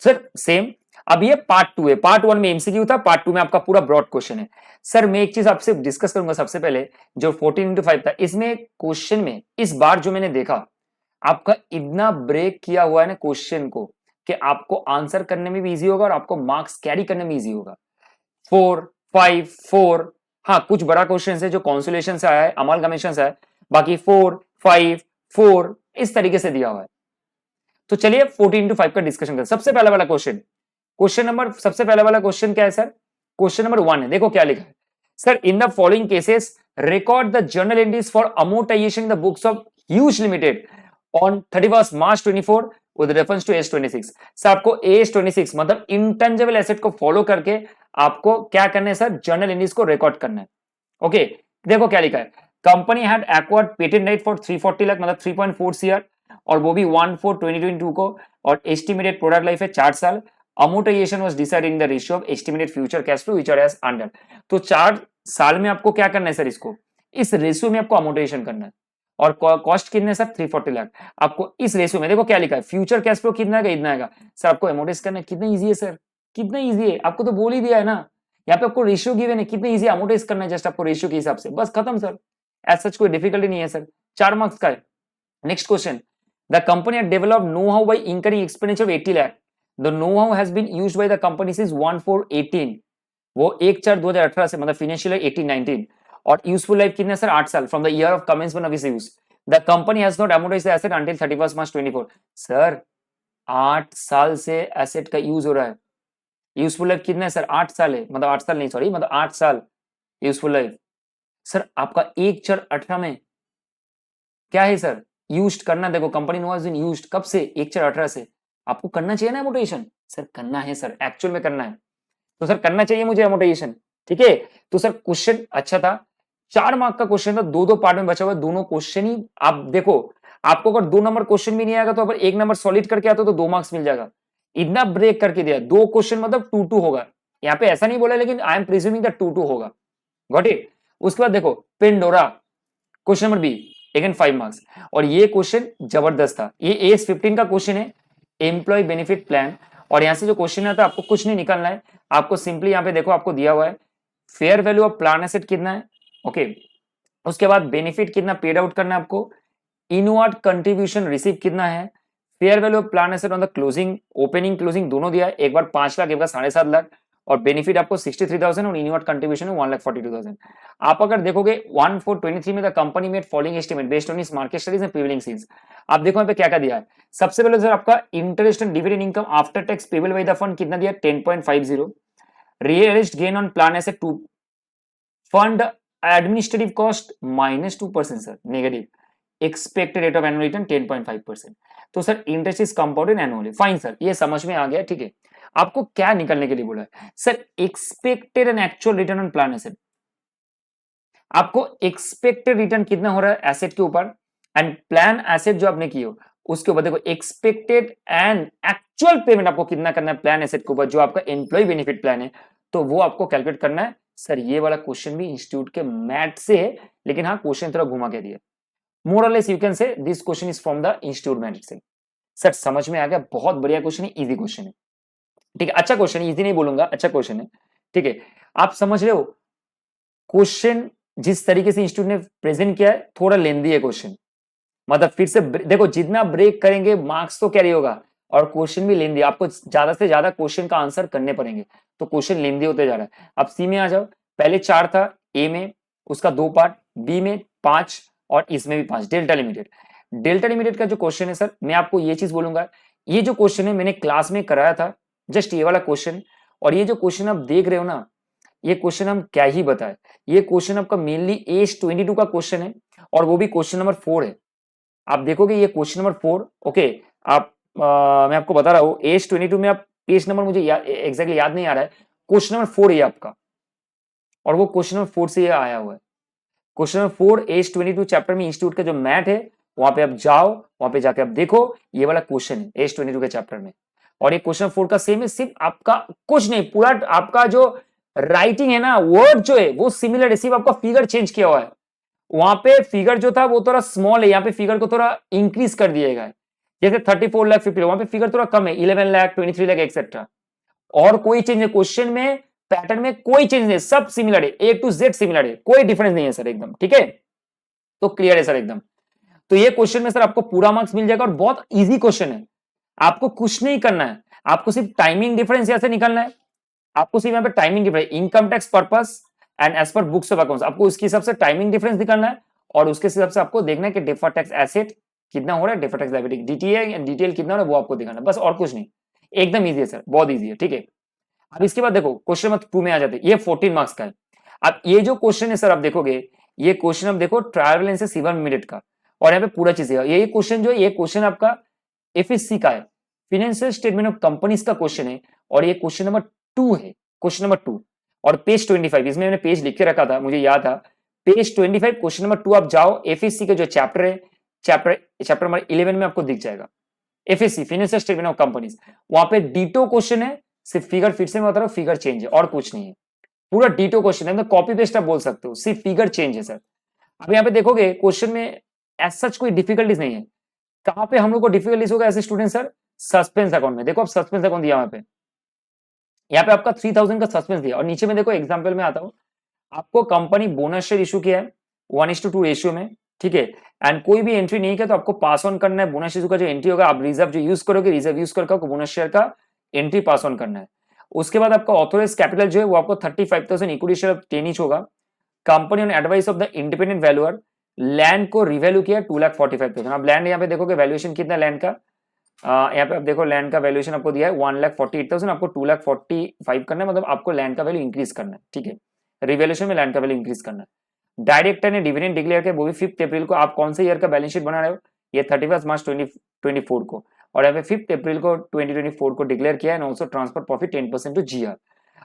सर सेम। अब ये पार्ट 2 है, पार्ट 1 में MCQ था, पार्ट 2 में आपका पूरा ब्रॉड क्वेश्चन है। सर मैं एक चीज आपसे डिस्कस करूंगा, सबसे पहले जो 14x5 था, इसमें क्वेश्चन में इस बार जो मैंने देखा, आपका इतना ब्रेक किया हुआ है ना क्वेश्चन को, कि आपको आंसर करने में भी इजी होगा और आपको मार्क्स कैरी करने में इजी होगा। 4, 5, 4, हाँ कुछ बड़ा क्वेश्चन है जो कॉन्सोलेशन से आया है, अमालगमेशन से आया है, बाकी 4, 5, 4 इस तरीके से दिया हुआ है। तो चलिए 14x5 का डिस्कशन करते हैं। सबसे पहला वाला सबसे पहला वाला क्वेश्चन क्या है सर, क्वेश्चन नंबर 1 है, देखो क्या लिखा है sir, in the following cases record the journal entries for amortisation in the books of Huge Limited on 31 March 24 with reference to AS26। Sir आपको AS26 मतलब इंटेंजिबल एसेट को फॉलो करके आपको क्या करना है सर, जर्नल एंट्रीज को रिकॉर्ड करना है। ओके, देखो क्या लिखा है, company had acquired patent right for 340 lakh मतलब 3.4 CR, और वो भी 1/4/2022 को, और एस्टिमेटेड प्रोडक्ट लाइफ है 4 साल। Amortisation was decided in the ratio of estimated future cash flow which are as under. तो 4 साल में आपको क्या करना है सर, इसको इस रेशियो में आपको अमोर्टाइजेशन करना है, और कॉस्ट कितने सर 340 लाख। आपको इस रेशियो में देखो क्या लिखा है, फ्यूचर कैश फ्लो कितना आएगा, इतना आएगा सर, आपको अमोर्टाइज करना है। कितना इजी है सर, कितना इजी है, आपको तो बोल ही दिया है ना, यहाँ पे आपको रेशियो गिवन है, कितना इजी अमोर्टाइज करना है, जस्ट आपको रेशियो के हिसाब से, बस खत्म सर, एज सच कोई डिफिकल्टी नहीं है सर, 4 मार्क्स का है। Next question, the company had developed know-how by incurring expenditure of 80 lakh the know how has been used by the company since 1/4/18, वो 1/4/2018 से, मतलब फाइनेंशियल ईयर 18-19, और यूजफुल लाइफ कितने सर 8 साल from the year of commencement of its use. The company has not amortised the asset until 31 March 24। Sir 8 साल से एसेट का यूज हो रहा है, यूजफुल लाइफ कितना है सर 8 साल है, मतलब 8 साल नहीं सॉरी, मतलब 8 साल यूजफुल लाइफ। सर आपका 1/4/18 में क्या है सर यूज करना, देखो company know has been used कब से 1/4/18 से, आपको करना चाहिए ना एमोर्टाइजेशन, सर करना है सर, एक्चुअल में करना है, तो सर करना चाहिए मुझे एमोर्टाइजेशन, ठीक है। तो सर क्वेश्चन अच्छा था, 4 मार्क का क्वेश्चन था, दो पार्ट में बचा हुआ है, दोनों क्वेश्चन ही आप देखो, आपको अगर 2 नंबर क्वेश्चन भी नहीं आएगा तो अगर 1 नंबर सॉलिड करके आता तो 2 मार्क्स मिल जाएगा, इतना ब्रेक करके दिया, 2 क्वेश्चन मतलब 2-2 होगा, यहाँ पे ऐसा नहीं बोला लेकिन आई एम प्रिज्यूमिंग दैट 2-2 होगा, गॉट इट। उसके बाद देखो Pandora, question number B, again 5 marks, और ये क्वेश्चन जबरदस्त था, ये एस 15 का क्वेश्चन है, एम्प्लॉय बेनिफिट प्लान, और यहां से जो क्वेश्चन आता है आपको कुछ नहीं निकालना है, आपको सिंपली यहाँ पे देखो आपको दिया हुआ है fair value of plan asset कितना है, ओके, उसके बाद बेनिफिट कितना पेड आउट करना है आपको, इनवर्ड कंट्रीब्यूशन रिसीव कितना है, fair value of plan asset on the closing, opening closing दोनों दिया है, एक बार 5 लाख एक बार 7.5 लाख, और बेनिफिट आपको 63,000 और इनवर्ड कंट्रीब्यूशन 1,42,000। आप अगर देखोगे 1/4/23 में the company made following estimate based on its market studies and prevailing scenes. आप देखो यहाँ पे क्या क्या दिया है, सबसे पहले सर आपका interest and dividend income after tax payable by the fund कितना दिया 10.50, realised gain on plan asset 2, fund administrative cost -2% sir negative, expected rate of annual return 10.5%। तो sir interest is compounded annually, fine sir ये समझ में आ गया, ठीक है। आपको क्या निकलने के लिए बोला है sir, expected and actual return on plan asset, आपको एक्सपेक्टेड रिटर्न कितना हो रहा है एसेट के ऊपर, एंड प्लान एसेट जो आपने की हो उसके ऊपर देखो एक्सपेक्टेड एंड एक्चुअल पेमेंट आपको कितना करना है प्लान एसेट के ऊपर, जो आपका एम्प्लॉय बेनिफिट प्लान है, तो वो आपको कैलकुलेट करना है। सर ये वाला क्वेश्चन भी इंस्टीट्यूट के मैथ से है, लेकिन हाँ क्वेश्चन थोड़ा घुमा के दिया, मोर और लेस यू कैन से this question is from the institute math से। सर समझ में आ गया, बहुत बढ़िया क्वेश्चन है, इजी क्वेश्चन है, ठीक है, अच्छा क्वेश्चन है, इजी नहीं बोलूंगा, अच्छा क्वेश्चन है, ठीक है। आप समझ रहे हो क्वेश्चन जिस तरीके से इंस्टीट्यूट ने प्रेजेंट किया है, थोड़ा लेंदी है क्वेश्चन, मतलब फिर से देखो जितना ब्रेक करेंगे मार्क्स तो कैरी होगा, और क्वेश्चन भी लेंदी, आपको ज्यादा से ज्यादा क्वेश्चन का आंसर करने पड़ेंगे, तो क्वेश्चन लेंदी होते जा रहा है। अब सी में आ जाओ, पहले 4 था, ए में उसका 2 पार्ट, बी में 5, और इसमें भी 5, डेल्टा लिमिटेड। डेल्टा लिमिटेड का जो क्वेश्चन है सर, मैं आपको ये चीज बोलूंगा, ये जो क्वेश्चन है मैंने क्लास में कराया था, जस्ट ये वाला क्वेश्चन, और ये जो क्वेश्चन आप देख रहे हो ना, ये क्वेश्चन हम क्या ही बताए, ये क्वेश्चन आपका मेनली एज 22 का क्वेश्चन है, और वो भी क्वेश्चन नंबर 4 है। आप देखोगे ये क्वेश्चन नंबर 4, ओके, आप मैं आपको बता रहा हूँ एज 22 में, आप पेज नंबर मुझे एग्जैक्टली याद नहीं आ रहा है, क्वेश्चन नंबर 4 है आपका, और वो क्वेश्चन नंबर 4 से ये आया हुआ है, क्वेश्चन नंबर 4 एज 22 चैप्टर में इंस्टीट्यूट का जो मैथ है, वहां पे आप जाओ, वहां पे जाके आप देखो, ये वाला क्वेश्चन है एज 22 के चैप्टर में, और ये क्वेश्चन 4 का सेम है, सिर्फ आपका कुछ नहीं, पूरा आपका जो राइटिंग है ना, वर्ड जो है वो सिमिलर है, सिर्फ आपका फिगर चेंज किया हुआ है, वहां पे फिगर जो था वो थोड़ा स्मॉल है, यहाँ पे फिगर को थोड़ा इंक्रीज कर दिया गया है, जैसे 34 लाख 50, वहां पे फिगर थोड़ा कम है, 11 लाख 23 लाख एक्सेट्रा, और कोई चेंज है क्वेश्चन में, पैटर्न में कोई चेंज नहीं, सब सिमिलर है, ए टू जेड सिमिलर है, कोई डिफरेंस नहीं है सर एकदम, ठीक है, तो क्लियर है सर एकदम। तो ये क्वेश्चन में सर आपको पूरा मार्क्स मिल जाएगा, और बहुत इजी क्वेश्चन है, आपको कुछ नहीं करना है, आपको सिर्फ टाइमिंग डिफरेंस यहां से निकालना है, आपको सिर्फ यहाँ पे timing difference, income tax purpose and as per books of accounts, आपको उसके हिसाब से टाइमिंग डिफरेंस निकालना है, और उसके हिसाब से आपको देखना है कि डिफर्ड टैक्स एसेट कितना हो रहा है, डिफर्ड टैक्स लायबिलिटी डीटीएल कितना हो रहा है, वो आपको दिखाना है, बस और कुछ नहीं, एकदम ईजी है सर, बहुत ईजी है, ठीक है। अब इसके बाद देखो क्वेश्चन नंबर 2 में आ जाते हैं, ये 14 मार्क्स का है। अब ये जो क्वेश्चन है सर, आप देखोगे ये क्वेश्चन, आप देखो ट्रायल से सिवन मिनट का, और यहाँ पे पूरा चीज है, ये क्वेश्चन जो है, ये क्वेश्चन आपका एफएससी का है, फिनेंशियल स्टेटमेंट ऑफ कंपनीज का क्वेश्चन है, और ये क्वेश्चन नंबर 2 है, क्वेश्चन नंबर 2, और पेज 25, इसमें मैंने पेज लिख के रखा था, मुझे याद था, पेज 25 क्वेश्चन नंबर 2 आप जाओ, एफएससी का जो चैप्टर है, चैप्टर नंबर 11 में आपको दिख जाएगा, FSc financial statement of companies, वहां पे डीटो क्वेश्चन है, सिर्फ फिगर फिर से मैं बता रहा हूँ, फिगर चेंज है और कुछ नहीं है, पूरा डीटो क्वेश्चन है, कॉपी पेस्ट आप बोल सकते हो, सिर्फ फिगर चेंज है सर। अब यहाँ पे देखोगे क्वेश्चन में एज सच कोई डिफिकल्टीज नहीं है, कहां पे हम लोग को डिफिकल्टीज होगा ऐसे स्टूडेंट सर, सस्पेंस अकाउंट में, देखो आप सस्पेंस अकाउंट दिया यहाँ पे आपका 3000 का सस्पेंस दिया, और नीचे में देखो एग्जाम्पल में आता हूं, आपको कंपनी बोनस शेयर इशू किया है 1:2 रेशियो में, ठीक है, एंड कोई भी एंट्री नहीं किया तो आपको पास ऑन करना है, बोनस इशू का जो एंट्री होगा आप रिजर्व जो यूज करोगे, रिजर्व यूज करके आपको बोनस शेयर का एंट्री पास ऑन करना है। उसके बाद आपका ऑथोराइज कैपिटल जो है वो आपको 35,000 इक्विटी शेयर ऑफ 10 ईच होगा। Company on advice of the independent valuer land को रिवैल्यू किया 2,45,000। अब लैंड यहाँ पे देखोगे वैल्यूएशन कितना लैंड का, यहाँ पे आप देखो लैंड का वैल्यूएशन आपको दिया है 1,48,000, आपको 2,45,000 करना है, मतलब आपको लैंड का वैल्यू इंक्रीज करना है, ठीक है, रिवैल्यूएशन में लैंड का वैल्यू इंक्रीज करना है। डायरेक्टर ने डिविडेंड डिक्लेयर किया वो भी 5 अप्रैल को। आप कौन से ईयर का बैलेंस शीट बना रहे हो, ये 31 मार्च 2024 को, और यहाँ पे 5 अप्रैल को 2024 को डिक्लेयर किया है। Also transfer profit 10% to GR.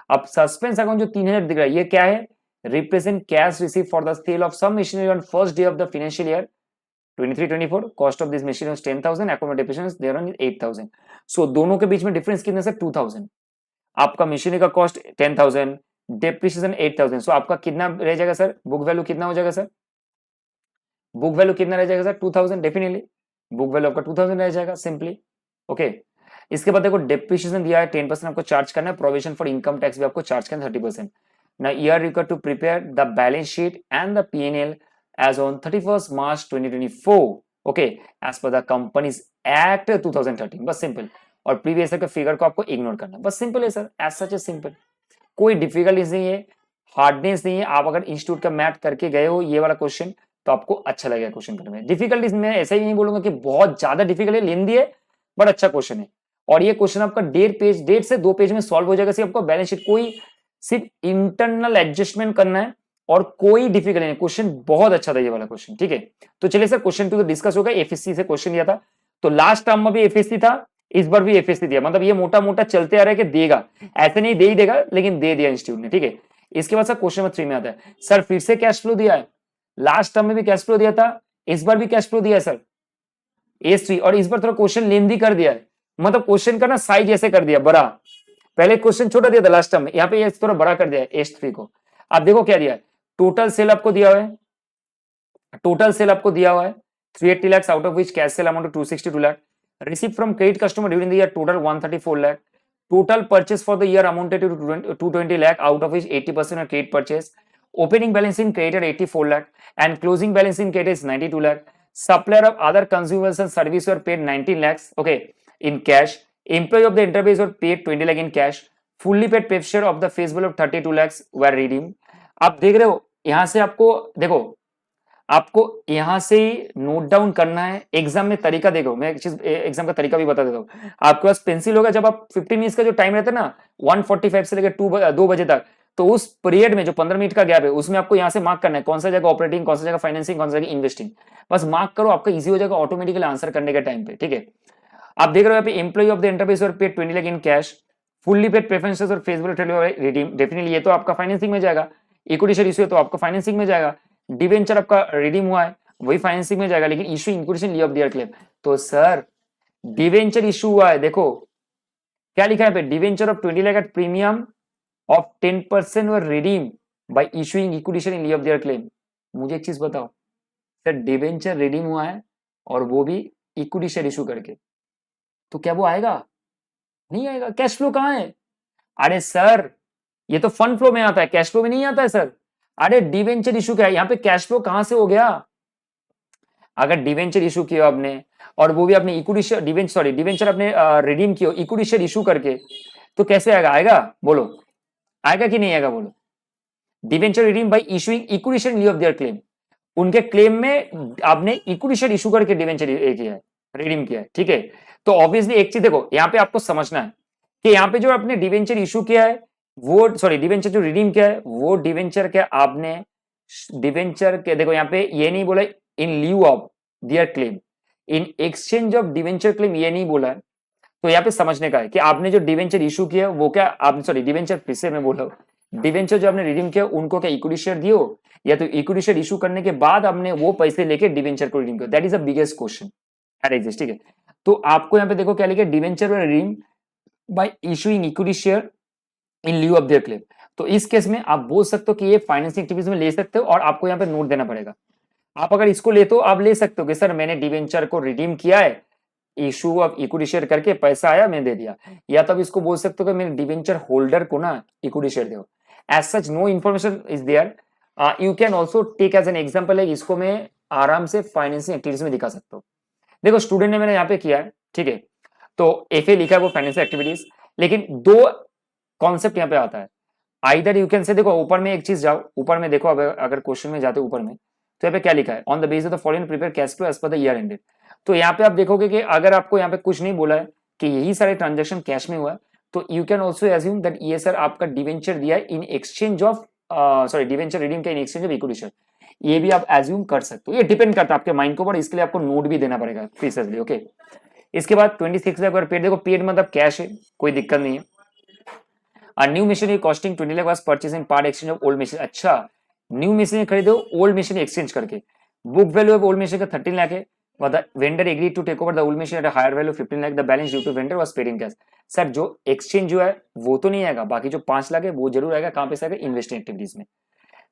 अब सस्पेंस अकाउंट जो 3,000 दिख रहा है ये क्या है, represent cash receive for the sale of some machinery on first day of the financial year 23-24। Cost of this machine is 10,000, accommodation is there on 8,000। So दोनों के बीच में डिफरेंस कितना सर, 2,000। आपका मशीनरी का कॉस्ट 10,000, डेप्रिसिएशन 8,000। सो आपका कितना रह जाएगा सर, बुक वैल्यू कितना हो जाएगा सर, बुक वैल्यू कितना रह जाएगा सर, 2,000। डेफिनेटली बुक वैल्यू आपका 2,000 रह जाएगा सिंपली, ओके। इसके बाद देखो डेप्रिसिएशन दिया है 10% आपको चार्ज करना है, प्रोविजन फॉर इनकम टैक्स भी आपको चार्ज करना है 30%। Now you are required to prepare the balance sheet and the P&L as on 31st March 2024, okay, as per the Companies Act 2013। बस सिंपल, और प्रीवियस ईयर के फिगर को आपको इग्नोर करना, बस सिंपल है sir, as such a simple, कोई डिफिकल्टीज नहीं है, हार्डनेस नहीं है। आप अगर इंस्टीट्यूट का मैथ करके गए हो ये वाला क्वेश्चन तो आपको अच्छा लगेगा क्वेश्चन करने में। डिफिकल्टीज में ऐसा ही नहीं बोलूंगा कि बहुत ज्यादा डिफिकल्ट है, लेंदी है, बट अच्छा क्वेश्चन है। और ये क्वेश्चन आपका 1.5 से 2 पेज में सॉल्व हो जाएगा। सिर्फ आपको बैलेंस शीट, कोई सिर्फ इंटरनल एडजस्टमेंट करना है और कोई डिफिकल्ट नहीं। क्वेश्चन बहुत अच्छा था ये वाला क्वेश्चन, ठीक है। तो चलिए सर क्वेश्चन 2 तो डिस्कस होगा। एफएससी से क्वेश्चन दिया था, तो लास्ट टर्म में भी एफएससी था, इस बार भी एफएससी दिया, मतलब ये मोटा मोटा चलते आ रहा है कि देगा, ऐसे नहीं दे ही देगा, लेकिन दे दिया इंस्टीट्यूट ने, ठीक है। इसके बाद सर क्वेश्चन नंबर 3 में आता है, सर फिर से कैश फ्लो दिया है, लास्ट टर्म में भी कैश फ्लो दिया था, इस बार भी कैश फ्लो दिया है सर S3, और इस बार थोड़ा क्वेश्चन लेंदी कर दिया है, मतलब क्वेश्चन का ना साइज ऐसे कर दिया बड़ा, पहले क्वेश्चन छोटा दिया था लास्ट टर्म में, यहाँ पे थोड़ा बड़ा कर दिया है S3 को। आप देखो क्या दिया है, टोटल सेल आपको दिया हुआ है, टोटल सेल आपको दिया हुआ है 380 lakhs, out of which cash sale amount 262 lakh, receive from credit customer during the year total 134 lakh, total purchase for the year amounted to 220 lakh, out of which 80% are credit purchase, opening balance in credit 84 lakh and closing balance in credit is 92 lakh, supplier of other consumables and services were paid 19 lakhs, okay, in cash, employee of the enterprise were paid 20 lakh in cash, fully paid pay share of the face value of 32 lakhs were redeemed। आप देख रहे हो, यहां से आपको देखो, आपको यहां से नोट डाउन करना है। एग्जाम में तरीका देखो, मैं एक चीज एग्जाम का तरीका भी बता देता हूँ। आपके पास पेंसिल होगा, जब आप 15 मिनट्स का जो टाइम रहता है ना 1:45 से लेकर 2 बजे तक, तो उस पीरियड में जो 15 मिनट का गैप है उसमें आपको यहाँ से मार्क करना है कौन सा जगह ऑपरेटिंग, कौन सा जगह फाइनेंसिंग, कौन सा जगह इन्वेस्टिंग, बस मार्क करो, आपका इजी हो जाएगा ऑटोमेटिकली आंसर करने के टाइम पे, ठीक है। आप देख रहे हो यहाँ पे एम्प्लॉय ऑफ द एंटरप्राइज और paid 20 lakh in cash, fully paid preferences और फेस वैल्यू रिडीम, डेफिनेटली ये तो आपका फाइनेंसिंग में जाएगा। इक्विटी शेयर इशू है तो आपका फाइनेंसिंग में जाएगा। डिवेंचर आपका रिडीम हुआ है वही फाइनेंसिंग में जाएगा, लेकिन इशू इंक्लूडेशन ली ऑफ दियर क्लेम, तो सर डिवेंचर इशू हुआ है, देखो क्या लिखा है पे, debenture of 20 lakh at premium of 10% were redeem by issuing equity share in lieu of their claim. मुझे एक चीज बताओ सर, डिवेंचर रिडीम हुआ है और वो भी इक्विटी शेयर इशू करके, तो क्या वो आएगा, नहीं आएगा। कैश फ्लो कहां है, अरे सर ये तो फंड फ्लो में आता है, कैश फ्लो में नहीं आता है सर। अरे डिवेंचर इशू क्या है, यहाँ पे कैश फ्लो कहां से हो गया, अगर डिवेंचर इशू किया आपने और वो भी आपने इक्विटी शेयर डिवेंचर आपने रिडीम किया इक्विटी शेयर इशू करके, तो कैसे आएगा, आएगा बोलो, आएगा कि नहीं आएगा बोलो। Debenture redeem by issuing equity share in lieu of their claim, उनके क्लेम में आपने इक्विटी शेयर इशू करके डिवेंचर किया है, रिडीम किया है, ठीक है। तो ऑब्वियसली एक चीज देखो यहाँ पे आपको समझना है कि यहाँ पे जो आपने डिवेंचर इशू किया है वो डिवेंचर जो रिडीम किया है वो डिवेंचर क्या आपने डिवेंचर के, देखो यहाँ पे ये नहीं बोला in lieu of their claim, in exchange of debenture claim ये नहीं बोला है। तो यहाँ पे समझने का है कि आपने जो डिवेंचर इशू किया वो क्या आपने डिवेंचर फिर से मैं बोला, डिवेंचर जो आपने रिडीम किया उनको क्या इक्विटी शेयर दियो, या तो इक्विटी शेयर इशू करने के बाद आपने वो पैसे लेके डिवेंचर को रिडीम किया, that is the biggest question at exist, ठीक है। तो आपको यहाँ पे देखो क्या लिखे, debenture redeem by issuing equity share in lieu of their claim. तो इस केस में आप बोल सकते हो कि ये फाइनेंसिंग एक्टिविटीज में ले सकते हो और आपको यहाँ पे नोट देना पड़ेगा। आप अगर इसको लेते हो आप ले सकते हो कि सर मैंने डिवेंचर को रिडीम किया है, इशू ऑफ इक्विटी शेयर करके पैसा आया मैं दे दिया, या तब इसको बोल सकते हो कि मैंने डिवेंचर होल्डर को ना इक्विटी शेयर दो। As such no information is there, you can also take as an example है, इसको मैं आराम से फाइनेंसिंग एक्टिविटीज में दिखा सकता हूँ। देखो स्टूडेंट ने मैंने यहाँ पे किया है, ठीक है, तो एफ ए लिखा है वो फाइनेंशियल एक्टिविटीज, लेकिन दो कॉन्सेप्ट यहाँ पे आता है, आइदर यू कैन से, देखो ऊपर में एक चीज जाओ, ऊपर में देखो, अगर क्वेश्चन में जाते ऊपर में तो यहाँ पे क्या लिखा है, on the base of the following prepare cash flow as per the year ended. तो यहाँ पे आप देखोगे कि अगर आपको यहाँ पे कुछ नहीं बोला है कि यही सारे ट्रांजेक्शन कैश में हुआ है, तो you can also assume that ये सर आपका डिवेंचर दिया है in exchange of, sorry debenture redeem का in exchange of equity share, ये भी आप एज्यूम कर सकते हो। ये डिपेंड करता है आपके माइंड के ऊपर, इसके लिए आपको नोट भी देना पड़ेगा प्रीसाइजली। ओके, इसके बाद 26 लाख अगर पेड, देखो पेड मतलब कैश है, कोई दिक्कत नहीं है। A new machinery costing 20 lakh was purchased in part exchange of old machine। अच्छा, न्यू मशीन खरीदो ओल्ड मशीन एक्सचेंज करके, book value of old machine का 13 लाख है, vendor agree to take over the old machine at a higher value 15 lakh, the balance due to vendor was paid in cash. Sir जो एक्सचेंज जो है वो तो नहीं आएगा, बाकी जो 5 लाख है वो जरूर आएगा। कहां पे से आएगा, इन्वेस्टिंग एक्टिविटीज में।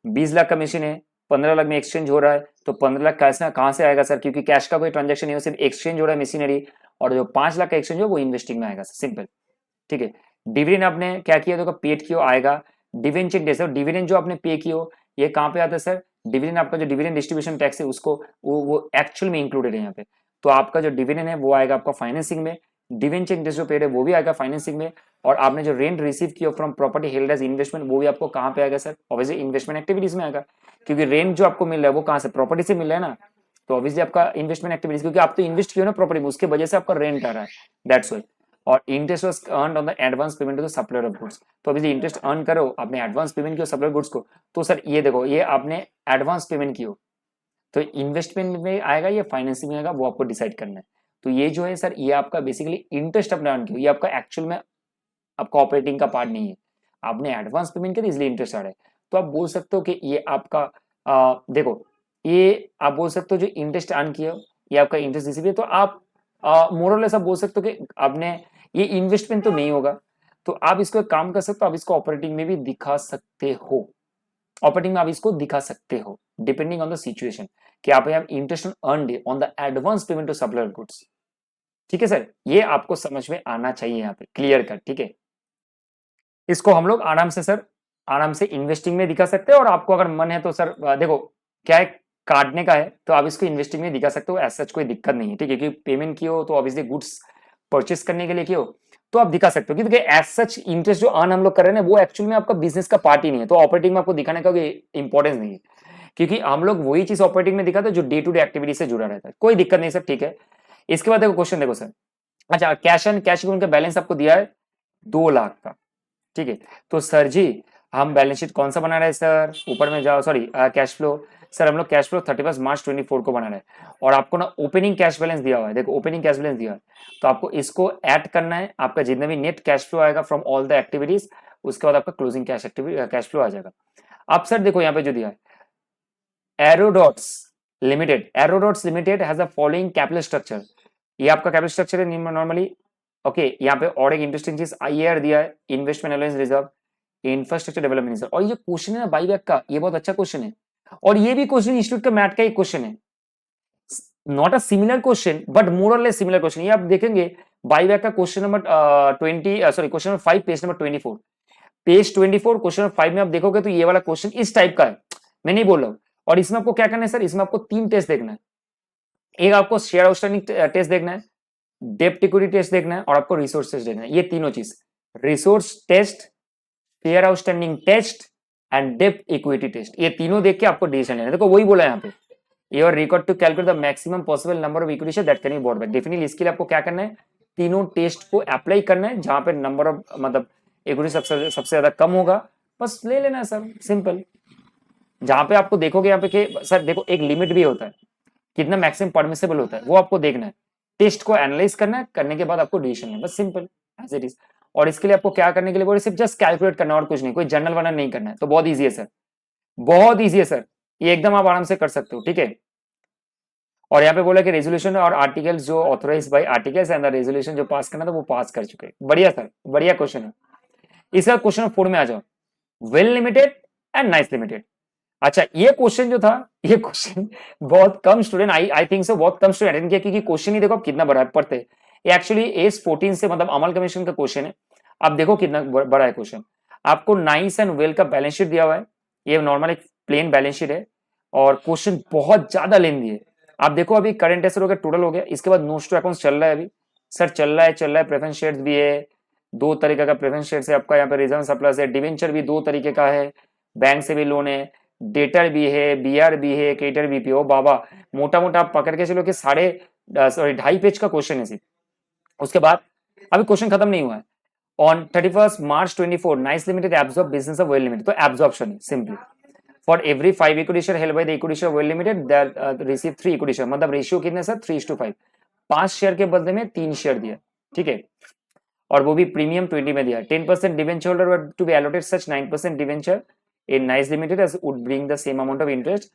20 लाख का मशीन है, 15 लाख में एक्सचेंज हो रहा है, तो 15 लाख कैश कहां से आएगा सर, क्योंकि कैश का कोई ट्रांजेक्शन नहीं है, सिर्फ एक्सचेंज हो रहा है मशीनरी, और जो 5 लाख का एक्सचेंज हो वो इन्वेस्टिंग में आएगा, सिंपल। ठीक है, डिविडेंड आपने क्या किया, देखो पेड किया आएगा, डिविडेंड इंटरेस्ट, डिविडेंड जो आपने पे किया ये कहां पे आता है सर, डिविडेंड आपका जो डिविडेंड डिस्ट्रीब्यूशन टैक्स है उसको वो एक्चुअल में इंक्लूडेड है यहाँ पे, तो आपका जो डिविडेंड है वो आएगा आपका फाइनेंसिंग में, डिविडेंड इंटरेस्ट जो पेड है वो भी आएगा फाइनेंसिंग में, और आपने जो रेंट रिसीव किया from property held as investment वो भी आपको कहां पे आएगा सर, ऑब्वियसली इन्वेस्टमेंट एक्टिविटीज में आएगा, क्योंकि रेंट जो आपको मिल रहा है वो कहां से, प्रॉपर्टी से मिल रहा है ना, तो ऑब्वियसली आपका इन्वेस्टमेंट एक्टिविटीज, क्योंकि आप तो इन्वेस्ट किया ना प्रॉपर्टी में, उसके वजह से आपका रेंट आ रहा है, दैट्स व्हाई। और interest was earned on the advance payment to the supplier of goods, तो अभी इंटरेस्ट अर्न करो, आपने एडवांस पेमेंट किया सप्लायर गुड्स को, तो सर ये देखो ये आपने एडवांस पेमेंट किया, तो इन्वेस्टमेंट में आएगा या फाइनेंसिंग में आएगा वो आपको डिसाइड करना है। तो ये जो है सर ये आपका बेसिकली इंटरेस्ट आपने अर्न किया, ये आपका एक्चुअल में आपका ऑपरेटिंग का पार्ट नहीं है, आपने एडवांस पेमेंट किया इसलिए इंटरेस्ट आ रहा है। तो आप बोल सकते हो कि ये आपका देखो ये आप बोल सकते हो जो इंटरेस्ट अर्न किया ये आपका इंटरेस्ट रिसीव है, तो आप मोरलेस आप बोल सकते हो कि आपने ये इन्वेस्टमेंट तो नहीं होगा, तो आप इसको एक काम कर सकते हो, आप इसको ऑपरेटिंग में भी दिखा सकते हो, ऑपरेटिंग में आप इसको दिखा सकते हो डिपेंडिंग ऑन द सिचुएशन, कि आप interest earn on the advance payment to supplier goods. ठीक है सर, ये आपको समझ में आना चाहिए यहाँ पे क्लियर कट। ठीक है, इसको हम लोग आराम से सर आराम से इन्वेस्टिंग में दिखा सकते हैं, और आपको अगर मन है तो सर देखो क्या है, काटने का है तो आप इसको इन्वेस्टिंग में दिखा सकते हो, एज सच कोई दिक्कत नहीं है। ठीक है, क्योंकि पेमेंट की हो तो ऑब्वियसली गुड्स परचेस करने के लिए की हो तो आप दिखा सकते हो, क्योंकि एज सच इंटरेस्ट जो अर्न हम लोग कर रहे हैं वो एक्चुअल में आपका बिजनेस का पार्ट ही नहीं है, तो ऑपरेटिंग में आपको दिखाने का इंपॉर्टेंस नहीं है, क्योंकि हम लोग वही चीज ऑपरेटिंग में दिखाते हैं जो डे टू डे एक्टिविटी से जुड़ा रहता है। कोई दिक्कत नहीं सर, ठीक है। इसके बाद देखो क्वेश्चन देखो सर, अच्छा कैश एंड कैश इक्विवेलेंट का बैलेंस आपको दिया है 2 लाख का। ठीक है, तो सर जी हम बैलेंस शीट कौन सा बना रहे हैं सर, ऊपर में जाओ, सॉरी कैश फ्लो, सर हम लोग कैश फ्लो 31 मार्च 24 को बना रहे हैं, और आपको ना ओपनिंग कैश बैलेंस दिया हुआ है, देखो ओपनिंग कैश बैलेंस दिया है, तो आपको इसको ऐड करना है, आपका जितना भी नेट कैश फ्लो आएगा फ्रॉम ऑल द एक्टिविटीज, उसके बाद आपका closing cash activity cash flow आ जाएगा। अब सर देखो यहाँ पे जो दिया है, Aerodots Limited has a following capital structure, ये आपका कैपिटल स्ट्रक्चर है नॉर्मली। ओके, यहाँ पे और एक इंटरेस्टिंग चीज आईएआर दिया है, investment allowance reserve, infrastructure development reserve, और ये क्वेश्चन है ना बाईबैक का, ये बहुत अच्छा क्वेश्चन है, और ये भी क्वेश्चन इंस्टीट्यूट का मैथ का एक क्वेश्चन है, not a similar question but more और लेस सिमिलर क्वेश्चन। ये आप देखेंगे बाईबैक का question number 20 sorry question number 5 page number 24, page 24 question number 5 में आप देखोगे तो ये वाला क्वेश्चन इस टाइप का है, मैं नहीं बोल रहा हूं। और इसमें आपको क्या करना है सर, इसमें आपको 3 टेस्ट देखना है, एक आपको शेयर आउटस्टैंडिंग टेस्ट देखना है, डेप्ट इक्विटी टेस्ट देखना है, और आपको रिसोर्स टेस्ट देखना है। ये तीनों चीज, resource test, share outstanding test and डेप्ट इक्विटी टेस्ट, ये तीनों देख के आपको डिसीजन लेना है। देखो वही बोला यहाँ पे, your record to calculate the maximum possible number of equity share that can be bought back. Definitely इसके लिए आपको क्या करना है, तीनों टेस्ट को अप्लाई करना है, जहां पे नंबर ऑफ मतलब इक्विटी सबसे ज्यादा कम होगा बस ले लेना है सर, सिंपल। जहां पे आपको देखोगे यहाँ पे कि सर देखो एक लिमिट भी होता है, कितना मैक्सिमम परमिसेबल होता है वो आपको देखना है, टेस्ट को एनालाइज करना है, करने के बाद आपको डिसीजन लेना, बस सिंपल एज इट इज। और इसके लिए आपको क्या करने के लिए बोले, सिर्फ जस्ट कैलकुलेट करना और कुछ नहीं, कोई जनरल वर्णन नहीं करना है, तो बहुत ईजी है सर, बहुत ईजी है सर, ये एकदम आप आराम से कर सकते हो। ठीक है, और यहाँ पे बोला कि रेजोल्यूशन और आर्टिकल्स जो authorise by articles and the resolution जो पास करना था वो पास कर चुके हैं। बढ़िया सर, बढ़िया क्वेश्चन है। इसका क्वेश्चन 4 में आ जाओ, well limited and nice limited. अच्छा ये क्वेश्चन जो था, ये क्वेश्चन बहुत कम स्टूडेंट आई थिंक सो बहुत कम स्टूडेंट अटेंड किया, क्योंकि क्वेश्चन ही देखो आप कितना बड़ा है पढ़ते। ये एक्चुअली एज 14 से मतलब अमल कमीशन का क्वेश्चन है, आप देखो कितना बड़ा है क्वेश्चन। आपको नाइस एंड वेल का बैलेंस शीट दिया हुआ है, ये नॉर्मल एक प्लेन बैलेंस शीट है, और क्वेश्चन बहुत ज्यादा लेंदी है। आप देखो अभी करंट एसेट हो गया, टोटल हो गया, इसके बाद नोट्स टू अकाउंट्स चल रहा है, अभी सर चल रहा है प्रेफरेंस शेयर्स भी है, दो तरीके का प्रेफरेंस शेयर से आपका यहाँ पे रिजर्व सरप्लस है, डिवेंचर भी दो तरीके का है, बैंक से भी लोन है, डेटर भी है, बीआर भी है, केटर भी है। ओ बाबा, मोटा मोटा आप पकड़ के चलो कि 2.5 पेज का क्वेश्चन है सिर्फ। उसके बाद अभी क्वेश्चन खत्म नहीं हुआ है। On 31st March 24 Nice Limited absorb business of Well Limited, तो absorption simply for every 5 equity share held by the equity share Well Limited that receive 3 equity share, मतलब रेशियो कितने सर 3:5, 5 शेयर के बदले में 3 शेयर दिया, ठीक है, और वो भी प्रीमियम 20 में दिया। 10% debenture holder to be allotted such 9% debenture in Nice Limited as would bring the same amount of interest.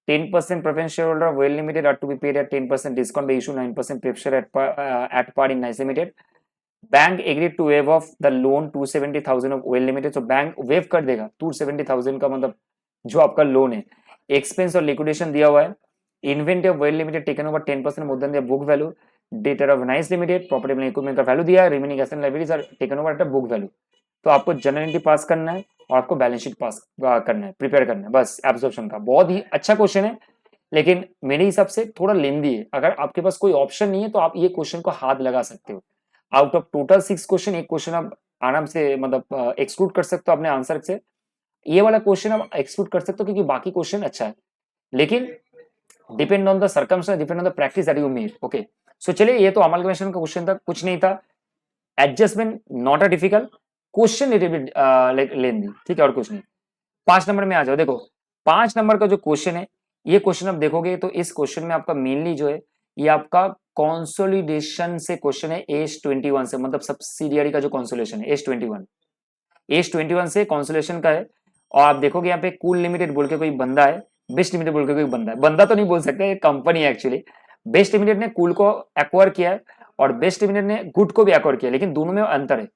10% preference shareholder of Well Limited are to be paid at 10% discount by issue 9% pref share at par in Nice Limited. Bank agreed to waive off the loan 270,000 of Well Limited. So bank waive कर देगा 270,000 का, मतलब जो आपका लोन है। एक्सपेंस और लिक्विडेशन दिया हुआ है। Inventory of Well Limited taken over 10% more than the book value. Debtor of Nice Limited property and equipment का वैल्यू दिया है। Remaining asset liabilities are taken over at book value. तो आपको जनरल एंट्री पास करना है और आपको बैलेंस शीट पास करना है, प्रिपेयर करना है, बस एब्जॉर्प्शन का। बहुत ही अच्छा क्वेश्चन है, लेकिन मेरे हिसाब से थोड़ा लेंदी है। अगर आपके पास कोई ऑप्शन नहीं है तो आप ये क्वेश्चन को हाथ लगा सकते हो। आउट ऑफ टोटल 6 क्वेश्चन एक क्वेश्चन आप आराम से मतलब एक्सक्लूड कर सकते हो अपने आंसर से। ये वाला क्वेश्चन आप एक्सक्लूड कर सकते हो क्योंकि बाकी क्वेश्चन अच्छा है, लेकिन depend on the circumstance, depend on the practice that you made. Okay, so चलिए, ये तो अमलगमेशन का क्वेश्चन था, कुछ नहीं था। Adjustment not a difficult question, लेंदी, ठीक है, और कुछ नहीं। 5 नंबर में आ जाओ। देखो 5 नंबर का जो क्वेश्चन है, ये क्वेश्चन आप देखोगे तो इस क्वेश्चन में आपका मेनली जो है ये आपका कॉन्सोलिडेशन से क्वेश्चन है, एस21 से, मतलब सब्सिडियरी का जो कॉन्सोलेशन है एस21 से कॉन्सोलेशन का है। और आप देखोगे यहाँ पे कूल लिमिटेड बोल के कोई बंदा है, बेस्ट लिमिटेड बोल के कोई बंदा है, बंदा तो नहीं बोल सकते, कंपनी है एक्चुअली। बेस्ट लिमिटेड ने कूल को एक्वायर किया है और बेस्ट लिमिटेड ने गुड को भी एक्वायर किया, लेकिन दोनों में अंतर है।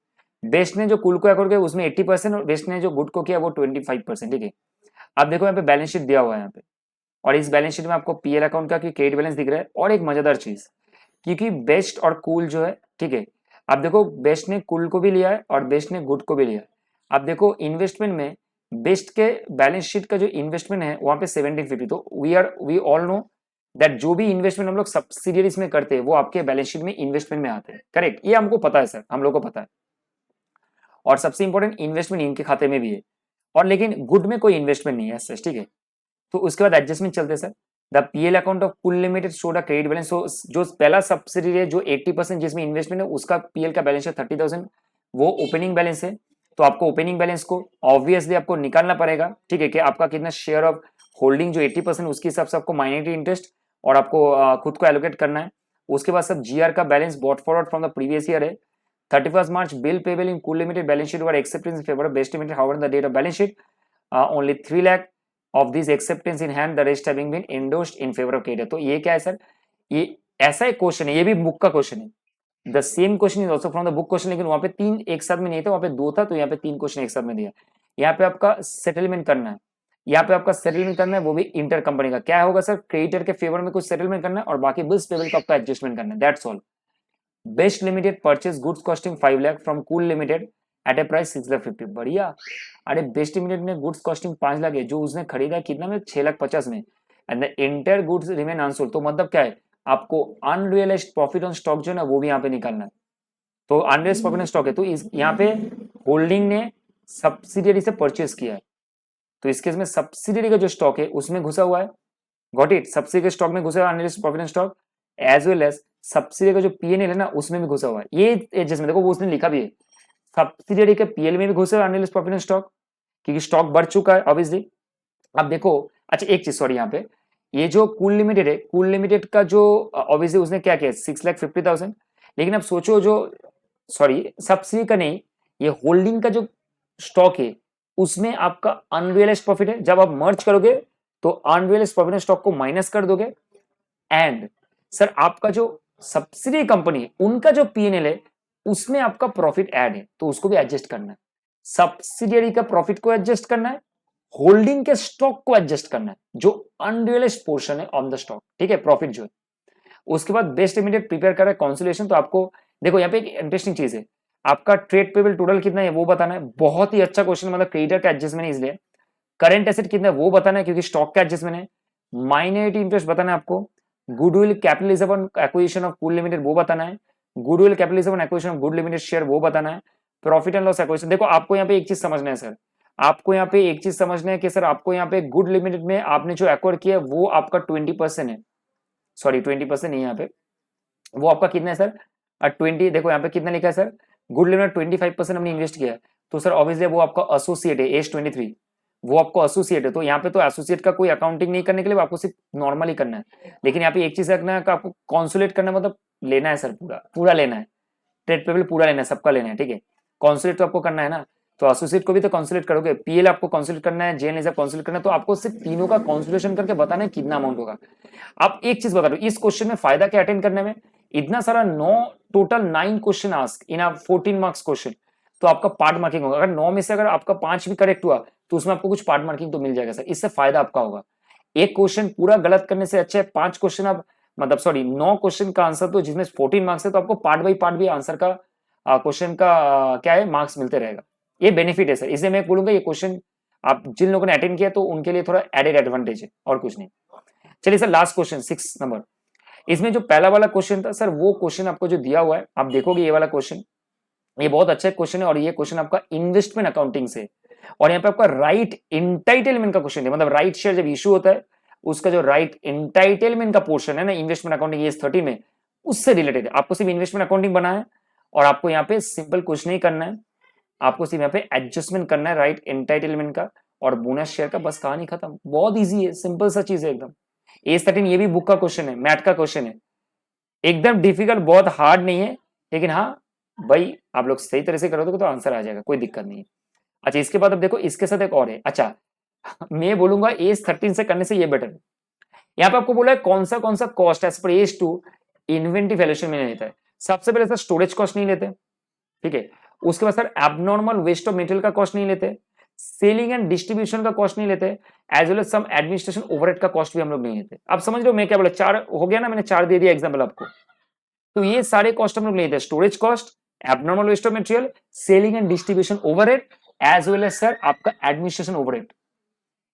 बेस्ट ने जो कूल को एक्वायर किया उसमें 80% और बेस्ट ने जो गुड को किया वो 25%, ठीक है। आप देखो यहाँ पे बैलेंस शीट दिया हुआ है यहाँ पे, और इस बैलेंस शीट में आपको पीएल अकाउंट का क्रेडिट बैलेंस दिख रहा है। और एक मजेदार चीज, क्योंकि बेस्ट और कूल जो है, ठीक है, आप देखो बेस्ट ने कूल को भी लिया है और बेस्ट ने गुड को भी लिया है। आप देखो इन्वेस्टमेंट में बेस्ट के बैलेंस शीट का जो इन्वेस्टमेंट है वहां पे 1750, तो वी ऑल नो दैट जो भी इन्वेस्टमेंट हम लोग सब्सिडियरीज में करते हैं वो आपके बैलेंस शीट में इन्वेस्टमेंट में आते हैं, करेक्ट, ये हमको पता है सर, हम लोग को पता है। और सबसे इंपॉर्टेंट इन्वेस्टमेंट इनके खाते में भी है, और लेकिन गुड में कोई इन्वेस्टमेंट नहीं है सर, ठीक है। तो उसके बाद एडजस्टमेंट चलते sir. The PL account of कुल limited showed a credit balance. So जो पहला सब्सिडी है जो 80% जिसमें इन्वेस्टमेंट है उसका पीएल का बैलेंस है 30,000, वो ओपनिंग बैलेंस है। तो आपको ओपनिंग बैलेंस को ऑब्वियसली आपको निकालना पड़ेगा, ठीक है, कि आपका कितना शेयर ऑफ होल्डिंग जो 80% उसके हिसाब से आपको माइनॉरिटी इंटरेस्ट और आपको खुद को एलोकेट करना है। उसके बाद सब जीआर का balance bought forward from the previous year है। 31st March bill payable in Cool Limited balance sheet were accepted in favor of Best Limited. However, the date of balance sheet only 3 lakh of these acceptance in hand, the rest having been endorsed in favor of Cater. तो ये क्या है सर, ये ऐसा एक क्वेश्चन है, ये भी बुक का क्वेश्चन है। The same question is also from the book question, लेकिन वहां पे 3 एक साथ में नहीं था, वहां पे 2 था, तो यहाँ पे 3 क्वेश्चन एक साथ में दिया। यहाँ पे आपका सेटलमेंट करना है, यहाँ पे आपका सेटलमेंट करना है, वो भी इंटर कंपनी का। क्या होगा सर, क्रेडिटर के फेवर में कुछ सेटलमेंट करना है और बाकी बिल्स पेबल का आपका एडजस्टमेंट करना है, that's all. Best Limited purchase goods costing 5 lakh from Cool Limited at a price 6,50,000। बढ़िया। अरे बेस्ट लिमिटेड ने गुड्स कॉस्टिंग 5 लाख है, जो उसने खरीदा कितना में 6,50,000 में, and the entire goods remain unsold. तो मतलब क्या है, आपको अनरियलाइज्ड प्रॉफिट ऑन स्टॉक जो है ना वो भी यहाँ पे निकालना है। तो अनरियलाइज्ड प्रॉफिट ऑन स्टॉक है, तो इस यहाँ पे होल्डिंग ने सब्सिडियरी से परचेज किया है, तो इस केस में सब्सिडियरी का जो स्टॉक है उसमें घुसा हुआ है, गॉट इट, सब्सिडियरी के स्टॉक में घुसा हुआ है unrealised profit on stock, as well as subsidiary का जो पीएनएल है ना उसमें भी घुसा हुआ है। ये एडजस्टमेंट देखो वो उसने लिखा भी है, सब्सिडियरी के पीएल में भी घुसा हुआ है अनरियलाइज्ड प्रॉफिट ऑन स्टॉक, क्योंकि स्टॉक बढ़ चुका है ऑब्वियसली। अब देखो, अच्छा एक चीज सॉरी, यहाँ पे ये जो कूल लिमिटेड है, कूल लिमिटेड का जो ऑब्वियसली उसने क्या किया 6,50,000, लेकिन अब सोचो जो सॉरी सब्सिडी का नहीं, ये होल्डिंग का जो स्टॉक है उसमें आपका अनरियलाइज्ड प्रॉफिट है। जब आप मर्ज करोगे तो अनरियलाइज्ड प्रॉफिट स्टॉक को माइनस कर दोगे, एंड सर आपका जो सब्सिडी कंपनी है उनका जो पीएनएल है उसमें आपका प्रॉफिट ऐड है, तो उसको भी एडजस्ट करना है। सब्सिडियरी का प्रॉफिट को एडजस्ट करना है, होल्डिंग के स्टॉक को एडजस्ट करना है, जो अनरियलाइज्ड पोर्शन है ऑन द स्टॉक, ठीक है, प्रॉफिट जो है। उसके बाद बेस्ट लिमिटेड प्रिपेयर कर रहा है कॉन्सोलेशन। तो आपको देखो यहाँ पे एक इंटरेस्टिंग चीज है, आपका ट्रेड पेबल टोटल कितना है वो बताना है। बहुत ही अच्छा क्वेश्चन, मतलब क्रेडिटर का एडजस्टमेंट है इसलिए। करेंट एसेट कितना है वो बताना है क्योंकि स्टॉक का एडजस्टमेंट है। माइनॉरिटी इंटरेस्ट बताना है आपको। Goodwill capitalism acquisition of cool limited वो बताना है। Goodwill capitalism acquisition of good limited share वो बताना है। Profit and loss account. देखो आपको यहाँ पे एक चीज समझना है सर, आपको यहाँ पे एक चीज समझना है कि सर आपको यहाँ पे गुड लिमिटेड में आपने जो एक्वायर किया वो आपका 20% है, सॉरी 20% नहीं, यहाँ पे वो आपका कितना है सर 20, देखो यहाँ पे कितना लिखा है सर, गुड लिमिटेड 25% हमने इन्वेस्ट किया है, तो सर ऑब्वियसली वो आपका एसोसिएट है H23, वो आपको एसोसिएट है, तो यहाँ पे तो एसोसिएट का कोई अकाउंटिंग नहीं करने के लिए आपको सिर्फ नॉर्मली करना है। लेकिन यहाँ पे एक चीज रखना है कि आपको कॉन्सुलेट करना मतलब लेना है सर, पूरा पूरा लेना है, ट्रेड पेबल पूरा लेना है, सबका लेना है, ठीक है। कॉन्सुलेट तो आपको करना है ना, तो एसोसिएट को भी तो कॉन्सुलेट करोगे, पीएल आपको कॉन्सुलेट करना है, जेएन कॉन्सुलेट करना है, तो आपको सिर्फ तीनों का कॉन्सुलेशन करके बताना है कितना अमाउंट होगा। आप एक चीज बता दो, इस क्वेश्चन में फायदा क्या अटेंड करने में, इतना सारा 9 question ask in 14 marks question, तो आपका पार्ट मार्किंग होगा। अगर 9 में से अगर आपका 5 भी करेक्ट हुआ तो उसमें आपको कुछ पार्ट मार्किंग तो मिल जाएगा सर, इससे फायदा आपका होगा। एक क्वेश्चन पूरा गलत करने से अच्छा है 5 क्वेश्चन आप मतलब सॉरी 9 क्वेश्चन का आंसर तो जिसमें 14 मार्क्स है, तो आपको पार्ट बाई पार्ट भी आंसर का क्वेश्चन का क्या है मार्क्स मिलते रहेगा, ये बेनिफिट है सर। इसलिए मैं बोलूंगा ये क्वेश्चन आप जिन लोगों ने अटेंड किया तो उनके लिए थोड़ा एडेड एडवांटेज है और कुछ नहीं। चलिए सर लास्ट क्वेश्चन 6 नंबर, इसमें जो पहला वाला क्वेश्चन था सर, वो क्वेश्चन आपको जो दिया हुआ है आप देखोगे ये वाला क्वेश्चन, ये बहुत अच्छा क्वेश्चन है और ये क्वेश्चन आपका इन्वेस्टमेंट अकाउंटिंग से, और यहाँ पे आपका राइट इंटाइटलमेंट का क्वेश्चन है, मतलब राइट शेयर जब इशू होता है उसका जो राइट इंटाइटलमेंट का पोर्शन है ना इन्वेस्टमेंट अकाउंटिंग एज 30 में, उससे रिलेटेड है। आपको सिर्फ इन्वेस्टमेंट अकाउंटिंग बनाना है और आपको यहाँ पे सिंपल कुछ नहीं करना है, आपको सिर्फ यहाँ पे एडजस्टमेंट करना है राइट एंटाइटलमेंट का और बोनस शेयर का, बस कहानी खत्म। बहुत इजी है, सिंपल सा चीज है एकदम। A13 ये भी बुक का क्वेश्चन है, मैथ का क्वेश्चन है, एकदम डिफिकल्ट बहुत हार्ड नहीं है, लेकिन हाँ भाई आप लोग सही तरह से करोगे तो आंसर आ जाएगा, कोई दिक्कत नहीं है। अच्छा इसके बाद अब देखो इसके साथ एक और है, अच्छा मैं बोलूंगा A13 से करने से ये बेटर है। यहाँ पे आपको बोला है कौन सा cost as per AS2 inventory valuation में नहीं लेता है। सबसे पहले सर स्टोरेज कॉस्ट नहीं लेते, ठीक है। उसके बाद sir abnormal waste of material का कॉस्ट नहीं लेते, सेलिंग एंड डिस्ट्रीब्यूशन का कॉस्ट नहीं लेते, as well as some administration overhead का कॉस्ट भी हम लोग नहीं लेते। आप समझ रहे हो मैं क्या बोला, 4 हो गया ना, मैंने 4 दे दिया एग्जाम्पल आपको। तो ये सारे कॉस्ट हम लोग नहीं लेते, storage cost, abnormal waste of material, selling and distribution overhead, as well as sir आपका एडमिनिस्ट्रेशन ओवरहेड,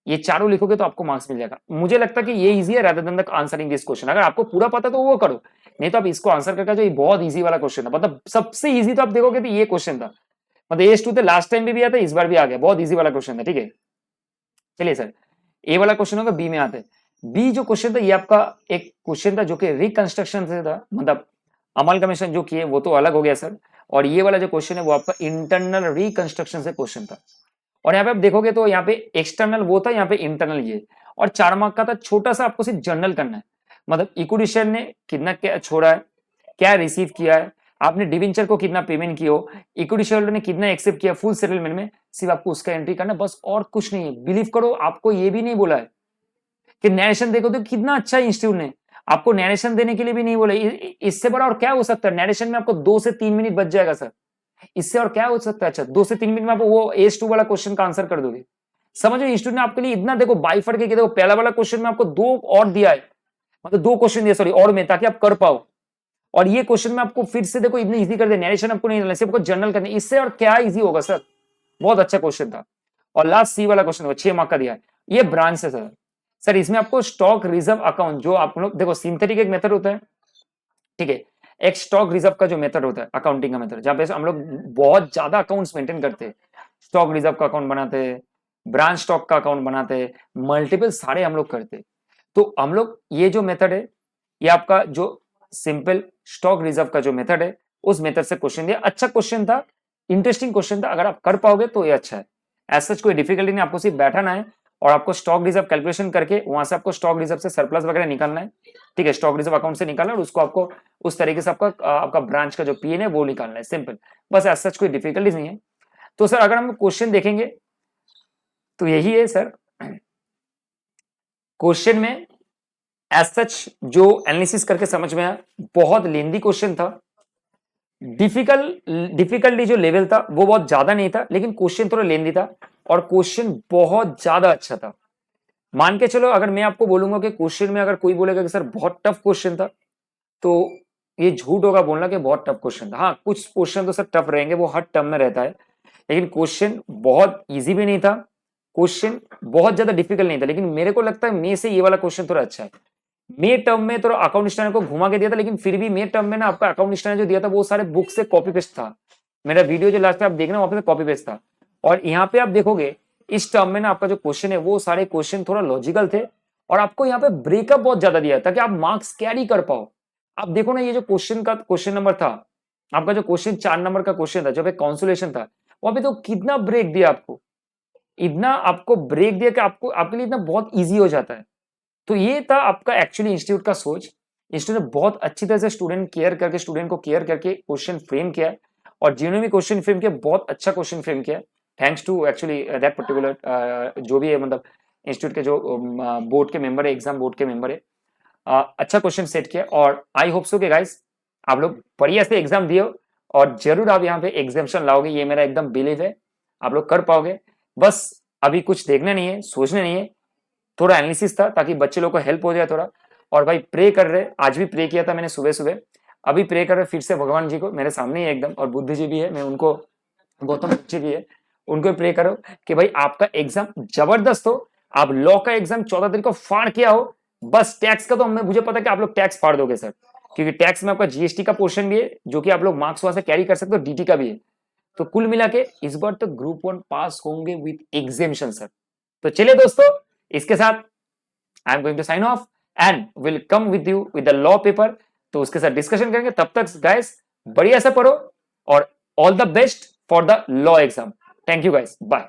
ये चारों लिखोगे तो आपको मार्क्स मिल जाएगा। मुझे लगता है कि ये इजी है rather than the answering this question. अगर आपको पूरा पता तो वो करो, नहीं तो आप इसको आंसर करके जो ये बहुत इजी वाला क्वेश्चन था, मतलब सबसे इजी तो आप देखोगे तो ये क्वेश्चन था, मतलब AS2 थे लास्ट टाइम भी आया था, इस बार भी आ गया, बहुत इजी वाला क्वेश्चन था, ठीक है। चलिए सर ए वाला क्वेश्चन होगा, बी में आते हैं। बी जो क्वेश्चन था ये आपका एक क्वेश्चन था जो कि रिकंस्ट्रक्शन से था, मतलब अमलगमेशन जो किए वो तो अलग हो गया सर, और ये वाला जो क्वेश्चन है वो आपका इंटरनल रिकंस्ट्रक्शन से क्वेश्चन था। और यहाँ पे आप देखोगे तो यहाँ पे एक्सटर्नल वो था, यहाँ पे इंटरनल ये, और 4 मार्क का था, छोटा सा आपको सिर्फ जर्नल करना है, मतलब इक्विटी शेयर ने कितना क्या छोड़ा है, क्या रिसीव किया है, आपने डिवेंचर को कितना पेमेंट किया हो, इक्विटी शेयर होल्डर ने कितना एक्सेप्ट किया फुल सेटलमेंट में, सिर्फ आपको उसका एंट्री करना है बस, और कुछ नहीं है। बिलीव करो आपको ये भी नहीं बोला है कि नैरेशन देखो तो कितना अच्छा इंस्टीट्यूट ने आपको नैरेशन देने के लिए भी नहीं बोला। इससे बड़ा और क्या हो सकता है, नैरेशन में आपको 2 से 3 मिनट बच जाएगा सर, इससे और क्या हो सकता है। अच्छा 2 से 3 मिनट में आप वो AS2 वाला क्वेश्चन का आंसर कर दोगे। समझो इंस्टीट्यूट ने आपके लिए इतना देखो बाइफर के देखो, पहला वाला क्वेश्चन में आपको 2 और दिया है, मतलब 2 क्वेश्चन दिए सॉरी और में, ताकि आप कर पाओ, और ये क्वेश्चन में आपको फिर से देखो इतनी इजी कर दे, नैरेशन आपको नहीं करना, सिर्फ आपको जनरल करना, इससे और क्या इजी होगा सर। बहुत अच्छा क्वेश्चन था। और लास्ट सी वाला क्वेश्चन 6 मार्क का दिया है, ये ब्रांच है सर इसमें आपको स्टॉक रिजर्व अकाउंट, जो आप लोग देखो सिंथेटिक एक मेथड होता है, ठीक है, एक स्टॉक रिजर्व का जो मेथड होता है अकाउंटिंग का मेथड, जहां पे हम लोग बहुत ज्यादा अकाउंट्स मेंटेन करते हैं, स्टॉक रिजर्व का अकाउंट बनाते हैं, ब्रांच स्टॉक का अकाउंट बनाते हैं, मल्टीपल सारे हम लोग करते हैं। तो हम लोग ये जो मेथड है ये आपका जो सिंपल स्टॉक रिजर्व का जो मेथड है उस मेथड से क्वेश्चन दिया, अच्छा क्वेश्चन था, इंटरेस्टिंग क्वेश्चन था, अगर आप कर पाओगे तो ये अच्छा है। एज सच कोई डिफिकल्टी नहीं, आपको सिर्फ बैठाना है और आपको स्टॉक रिजर्व कैलकुलेशन करके वहां से आपको स्टॉक रिजर्व से सरप्लस वगैरह निकालना है, ठीक है, स्टॉक रिजर्व अकाउंट से निकालना है और उसको आपको उस तरीके से आपका ब्रांच का जो पीएन है वो निकालना है, सिंपल, बस एज सच कोई डिफिकल्टीज नहीं है। तो सर अगर हम क्वेश्चन देखेंगे तो यही है सर, क्वेश्चन में एज सच जो एनालिसिस करके समझ में आया, बहुत लेंदी क्वेश्चन था, डिफिकल्टी जो लेवल था वो बहुत ज्यादा नहीं था, लेकिन क्वेश्चन थोड़ा लेंदी था और क्वेश्चन बहुत ज्यादा अच्छा था। मान के चलो अगर मैं आपको बोलूंगा कि क्वेश्चन में अगर कोई बोलेगा कि सर बहुत टफ क्वेश्चन था, तो ये झूठ होगा बोलना कि बहुत टफ क्वेश्चन था। हाँ कुछ क्वेश्चन तो सर टफ रहेंगे, वो हर टर्म में रहता है, लेकिन क्वेश्चन बहुत इजी भी नहीं था, क्वेश्चन बहुत ज्यादा डिफिकल्ट नहीं था, लेकिन मेरे को लगता है मे से ये वाला क्वेश्चन थोड़ा अच्छा है। मे टर्म में थोड़ा अकाउंट स्टैंडर्ड को घुमा के दिया था, लेकिन फिर भी मे टर्म में ना आपका अकाउंट स्टैंडर्ड जो दिया था वो सारे बुक से कॉपी पेस्ट था, मेरा वीडियो जो लास्ट में आप देखना वहां पे कॉपी पेस्ट था। और यहाँ पे आप देखोगे इस टर्म में ना आपका जो क्वेश्चन है वो सारे क्वेश्चन थोड़ा लॉजिकल थे, और आपको यहाँ पे ब्रेकअप बहुत ज्यादा दिया ताकि आप मार्क्स कैरी कर पाओ। आप देखो ना, ये जो क्वेश्चन का क्वेश्चन नंबर था आपका, जो क्वेश्चन 4 नंबर का क्वेश्चन था, जब एक कॉन्सुलेशन था, वहां पे तो कितना ब्रेक दिया आपको, इतना आपको ब्रेक दिया कि आपको आपके लिए इतना बहुत ईजी हो जाता है। तो ये था आपका एक्चुअली इंस्टीट्यूट का सोच। इंस्टीट्यूट ने बहुत अच्छी तरह से स्टूडेंट को केयर करके क्वेश्चन फ्रेम किया है, और जिन्होंने भी क्वेश्चन फ्रेम किया बहुत अच्छा क्वेश्चन फ्रेम किया, thanks to actually that particular जो भी है, मतलब इंस्टीट्यूट के जो बोर्ड के मेंबर है, एग्जाम बोर्ड के मेंबर है, अच्छा क्वेश्चन सेट किया। और आई होप सो कि गाइस आप लोग बढ़िया से एग्जाम दिए और जरूर आप यहाँ पे एग्जामेशन लाओगे, ये मेरा एकदम बिलीव है, आप लोग कर पाओगे। बस अभी कुछ देखना नहीं है, सोचना नहीं है, थोड़ा एनालिसिस था ताकि बच्चे लोग को हेल्प हो जाए थोड़ा। और भाई प्रे कर रहे, आज भी प्रे किया था मैंने सुबह सुबह, अभी प्रे कर रहे फिर से भगवान जी को, मेरे सामने ही एकदम, और बुद्धि जी भी है, मैं उनको, गौतम जी भी है, उनको प्रे करो कि भाई आपका एग्जाम जबरदस्त हो, आप लॉ का एग्जाम 14 तारीख को फाड़ किया हो। बस टैक्स का तो मुझे पता है कि आप लोग टैक्स फाड़ दोगे सर, क्योंकि टैक्स में आपका जीएसटी का पोर्शन भी है जो कि आप लोग मार्क्स वहां से कैरी कर सकते हो, डीटी का भी है। तो कुल मिला के इस बार तो ग्रुप 1 पास होंगे विद एग्जामेशन सर। तो चलिए दोस्तों, इसके साथ I am going to sign off and will come with you with the law paper. तो उसके साथ डिस्कशन करेंगे, तब तक गाइस बढ़िया से पढ़ो और all the best for the law exam. Thank you guys, bye.